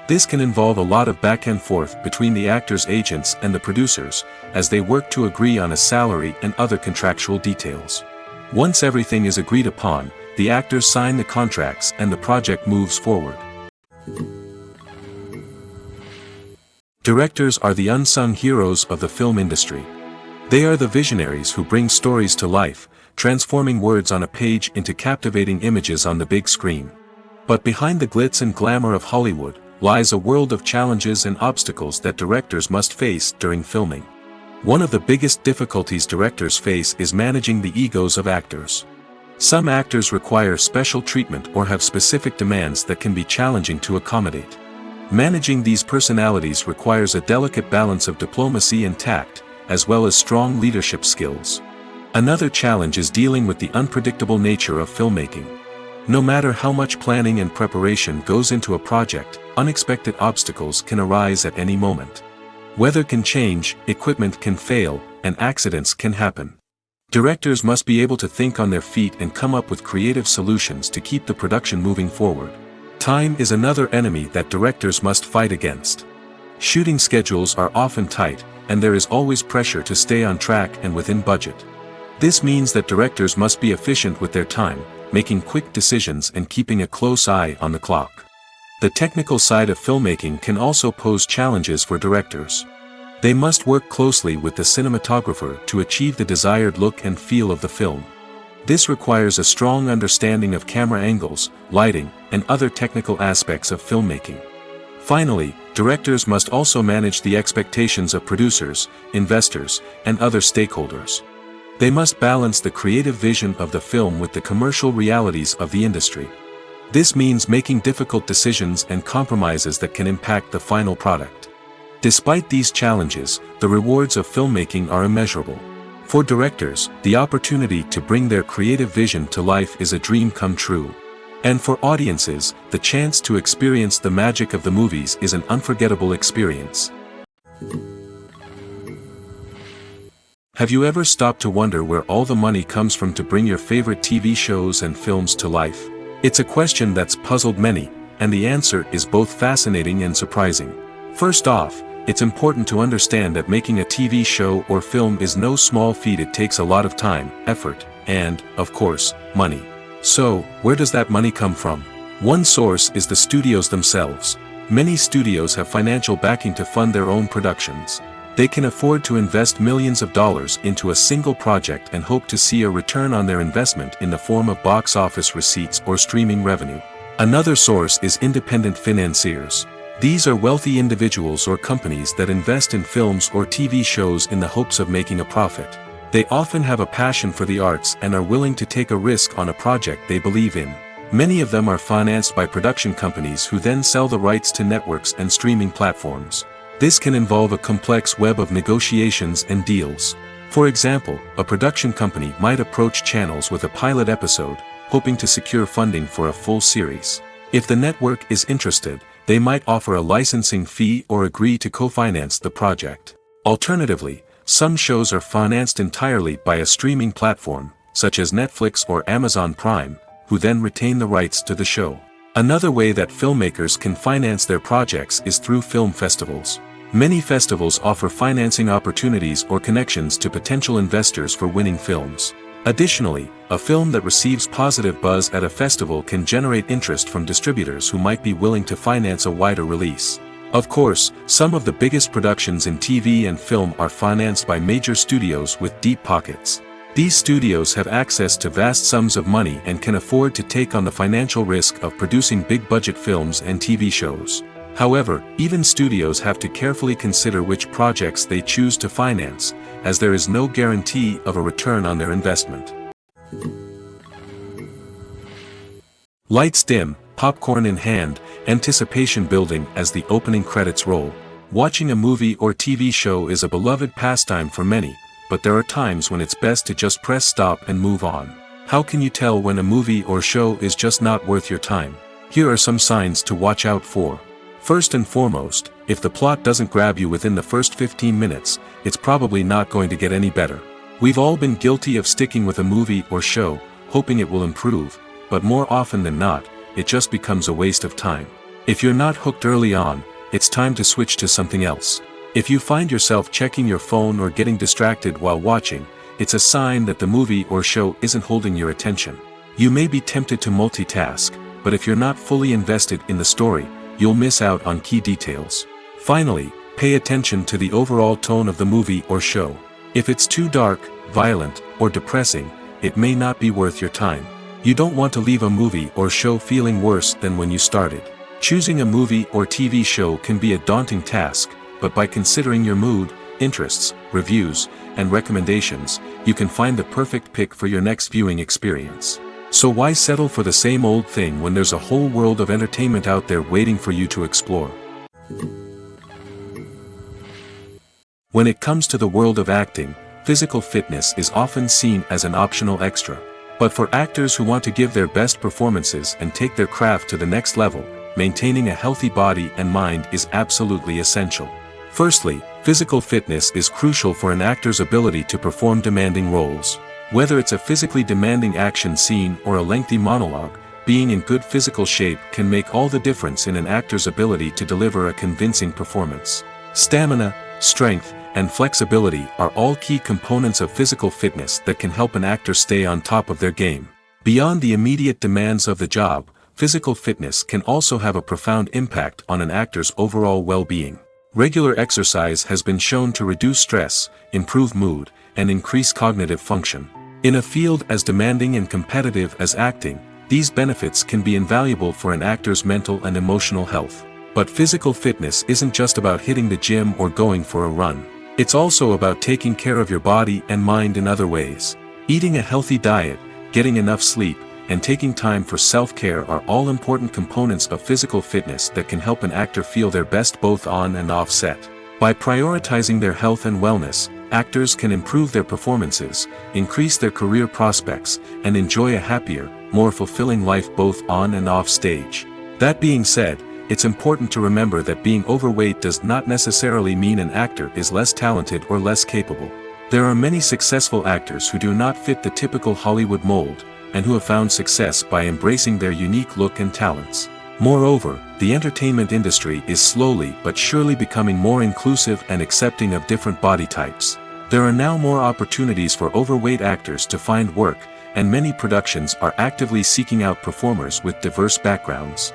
This can involve a lot of back and forth between the actors' agents and the producers, as they work to agree on a salary and other contractual details. Once everything is agreed upon, the actors sign the contracts and the project moves forward. Directors are the unsung heroes of the film industry. They are the visionaries who bring stories to life, transforming words on a page into captivating images on the big screen. But behind the glitz and glamour of Hollywood, lies a world of challenges and obstacles that directors must face during filming. One of the biggest difficulties directors face is managing the egos of actors. Some actors require special treatment or have specific demands that can be challenging to accommodate. Managing these personalities requires a delicate balance of diplomacy and tact, as well as strong leadership skills. Another challenge is dealing with the unpredictable nature of filmmaking. No matter how much planning and preparation goes into a project, unexpected obstacles can arise at any moment. Weather can change, equipment can fail, and accidents can happen. Directors must be able to think on their feet and come up with creative solutions to keep the production moving forward. Time is another enemy that directors must fight against. Shooting schedules are often tight, and there is always pressure to stay on track and within budget. This means that directors must be efficient with their time, making quick decisions and keeping a close eye on the clock. The technical side of filmmaking can also pose challenges for directors. They must work closely with the cinematographer to achieve the desired look and feel of the film. This requires a strong understanding of camera angles, lighting, and other technical aspects of filmmaking. Finally, directors must also manage the expectations of producers, investors, and other stakeholders. They must balance the creative vision of the film with the commercial realities of the industry. This means making difficult decisions and compromises that can impact the final product. Despite these challenges, the rewards of filmmaking are immeasurable. For directors, the opportunity to bring their creative vision to life is a dream come true. And for audiences, the chance to experience the magic of the movies is an unforgettable experience. Have you ever stopped to wonder where all the money comes from to bring your favorite TV shows and films to life? It's a question that's puzzled many, and the answer is both fascinating and surprising. First off, it's important to understand that making a TV show or film is no small feat. It takes a lot of time, effort, and, of course, money. So, where does that money come from? One source is the studios themselves. Many studios have financial backing to fund their own productions. They can afford to invest millions of dollars into a single project and hope to see a return on their investment in the form of box office receipts or streaming revenue. Another source is independent financiers. These are wealthy individuals or companies that invest in films or TV shows in the hopes of making a profit. They often have a passion for the arts and are willing to take a risk on a project they believe in. Many of them are financed by production companies who then sell the rights to networks and streaming platforms. This can involve a complex web of negotiations and deals. For example, a production company might approach channels with a pilot episode, hoping to secure funding for a full series. If the network is interested, they might offer a licensing fee or agree to co-finance the project. Alternatively, some shows are financed entirely by a streaming platform, such as Netflix or Amazon Prime, who then retain the rights to the show. Another way that filmmakers can finance their projects is through film festivals. Many festivals offer financing opportunities or connections to potential investors for winning films. Additionally, a film that receives positive buzz at a festival can generate interest from distributors who might be willing to finance a wider release. Of course, some of the biggest productions in TV and film are financed by major studios with deep pockets. These studios have access to vast sums of money and can afford to take on the financial risk of producing big-budget films and TV shows. However, even studios have to carefully consider which projects they choose to finance, as there is no guarantee of a return on their investment. Lights dim, popcorn in hand, anticipation building as the opening credits roll. Watching a movie or TV show is a beloved pastime for many, but there are times when it's best to just press stop and move on. How can you tell when a movie or show is just not worth your time? Here are some signs to watch out for. First and foremost, if the plot doesn't grab you within the first 15 minutes, it's probably not going to get any better. We've all been guilty of sticking with a movie or show, hoping it will improve, but more often than not, it just becomes a waste of time. If you're not hooked early on, it's time to switch to something else. If you find yourself checking your phone or getting distracted while watching, it's a sign that the movie or show isn't holding your attention. You may be tempted to multitask, but if you're not fully invested in the story, you'll miss out on key details. Finally, pay attention to the overall tone of the movie or show. If it's too dark, violent, or depressing, it may not be worth your time. You don't want to leave a movie or show feeling worse than when you started. Choosing a movie or TV show can be a daunting task, but by considering your mood, interests, reviews, and recommendations, you can find the perfect pick for your next viewing experience. So why settle for the same old thing when there's a whole world of entertainment out there waiting for you to explore? When it comes to the world of acting, physical fitness is often seen as an optional extra. But for actors who want to give their best performances and take their craft to the next level, maintaining a healthy body and mind is absolutely essential. Firstly, physical fitness is crucial for an actor's ability to perform demanding roles. Whether it's a physically demanding action scene or a lengthy monologue, being in good physical shape can make all the difference in an actor's ability to deliver a convincing performance. Stamina, strength, and flexibility are all key components of physical fitness that can help an actor stay on top of their game. Beyond the immediate demands of the job, physical fitness can also have a profound impact on an actor's overall well-being. Regular exercise has been shown to reduce stress, improve mood, and increase cognitive function. In a field as demanding and competitive as acting, these benefits can be invaluable for an actor's mental and emotional health. But physical fitness isn't just about hitting the gym or going for a run. It's also about taking care of your body and mind in other ways. Eating a healthy diet, getting enough sleep, and taking time for self-care are all important components of physical fitness that can help an actor feel their best both on and off set. By prioritizing their health and wellness, actors can improve their performances, increase their career prospects, and enjoy a happier, more fulfilling life both on and off stage. That being said, it's important to remember that being overweight does not necessarily mean an actor is less talented or less capable. There are many successful actors who do not fit the typical Hollywood mold, and who have found success by embracing their unique look and talents. Moreover, the entertainment industry is slowly but surely becoming more inclusive and accepting of different body types. There are now more opportunities for overweight actors to find work, and many productions are actively seeking out performers with diverse backgrounds.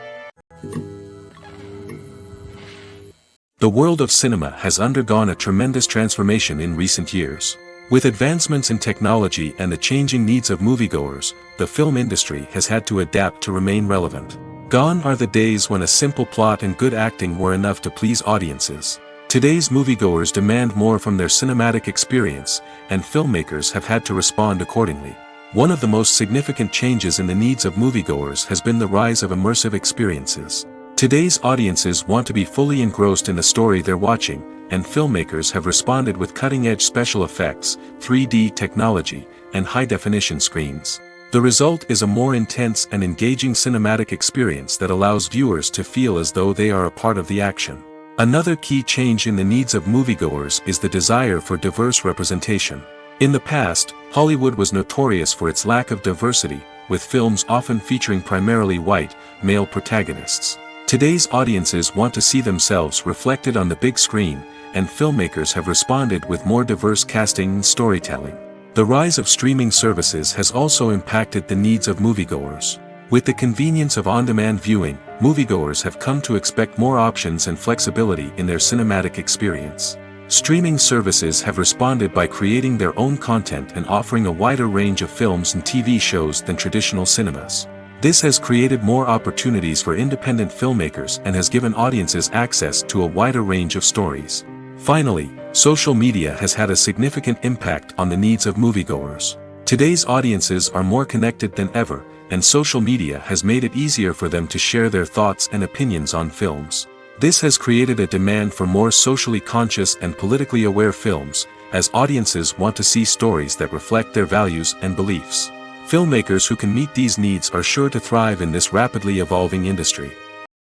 The world of cinema has undergone a tremendous transformation in recent years. With advancements in technology and the changing needs of moviegoers, the film industry has had to adapt to remain relevant. Gone are the days when a simple plot and good acting were enough to please audiences. Today's moviegoers demand more from their cinematic experience, and filmmakers have had to respond accordingly. One of the most significant changes in the needs of moviegoers has been the rise of immersive experiences. Today's audiences want to be fully engrossed in the story they're watching, and filmmakers have responded with cutting-edge special effects, 3D technology, and high-definition screens. The result is a more intense and engaging cinematic experience that allows viewers to feel as though they are a part of the action. Another key change in the needs of moviegoers is the desire for diverse representation. In the past, Hollywood was notorious for its lack of diversity, with films often featuring primarily white, male protagonists. Today's audiences want to see themselves reflected on the big screen, and filmmakers have responded with more diverse casting and storytelling. The rise of streaming services has also impacted the needs of moviegoers. With the convenience of on-demand viewing, moviegoers have come to expect more options and flexibility in their cinematic experience. Streaming services have responded by creating their own content and offering a wider range of films and TV shows than traditional cinemas. This has created more opportunities for independent filmmakers and has given audiences access to a wider range of stories. Finally, social media has had a significant impact on the needs of moviegoers. Today's audiences are more connected than ever, and social media has made it easier for them to share their thoughts and opinions on films. This has created a demand for more socially conscious and politically aware films, as audiences want to see stories that reflect their values and beliefs. Filmmakers who can meet these needs are sure to thrive in this rapidly evolving industry.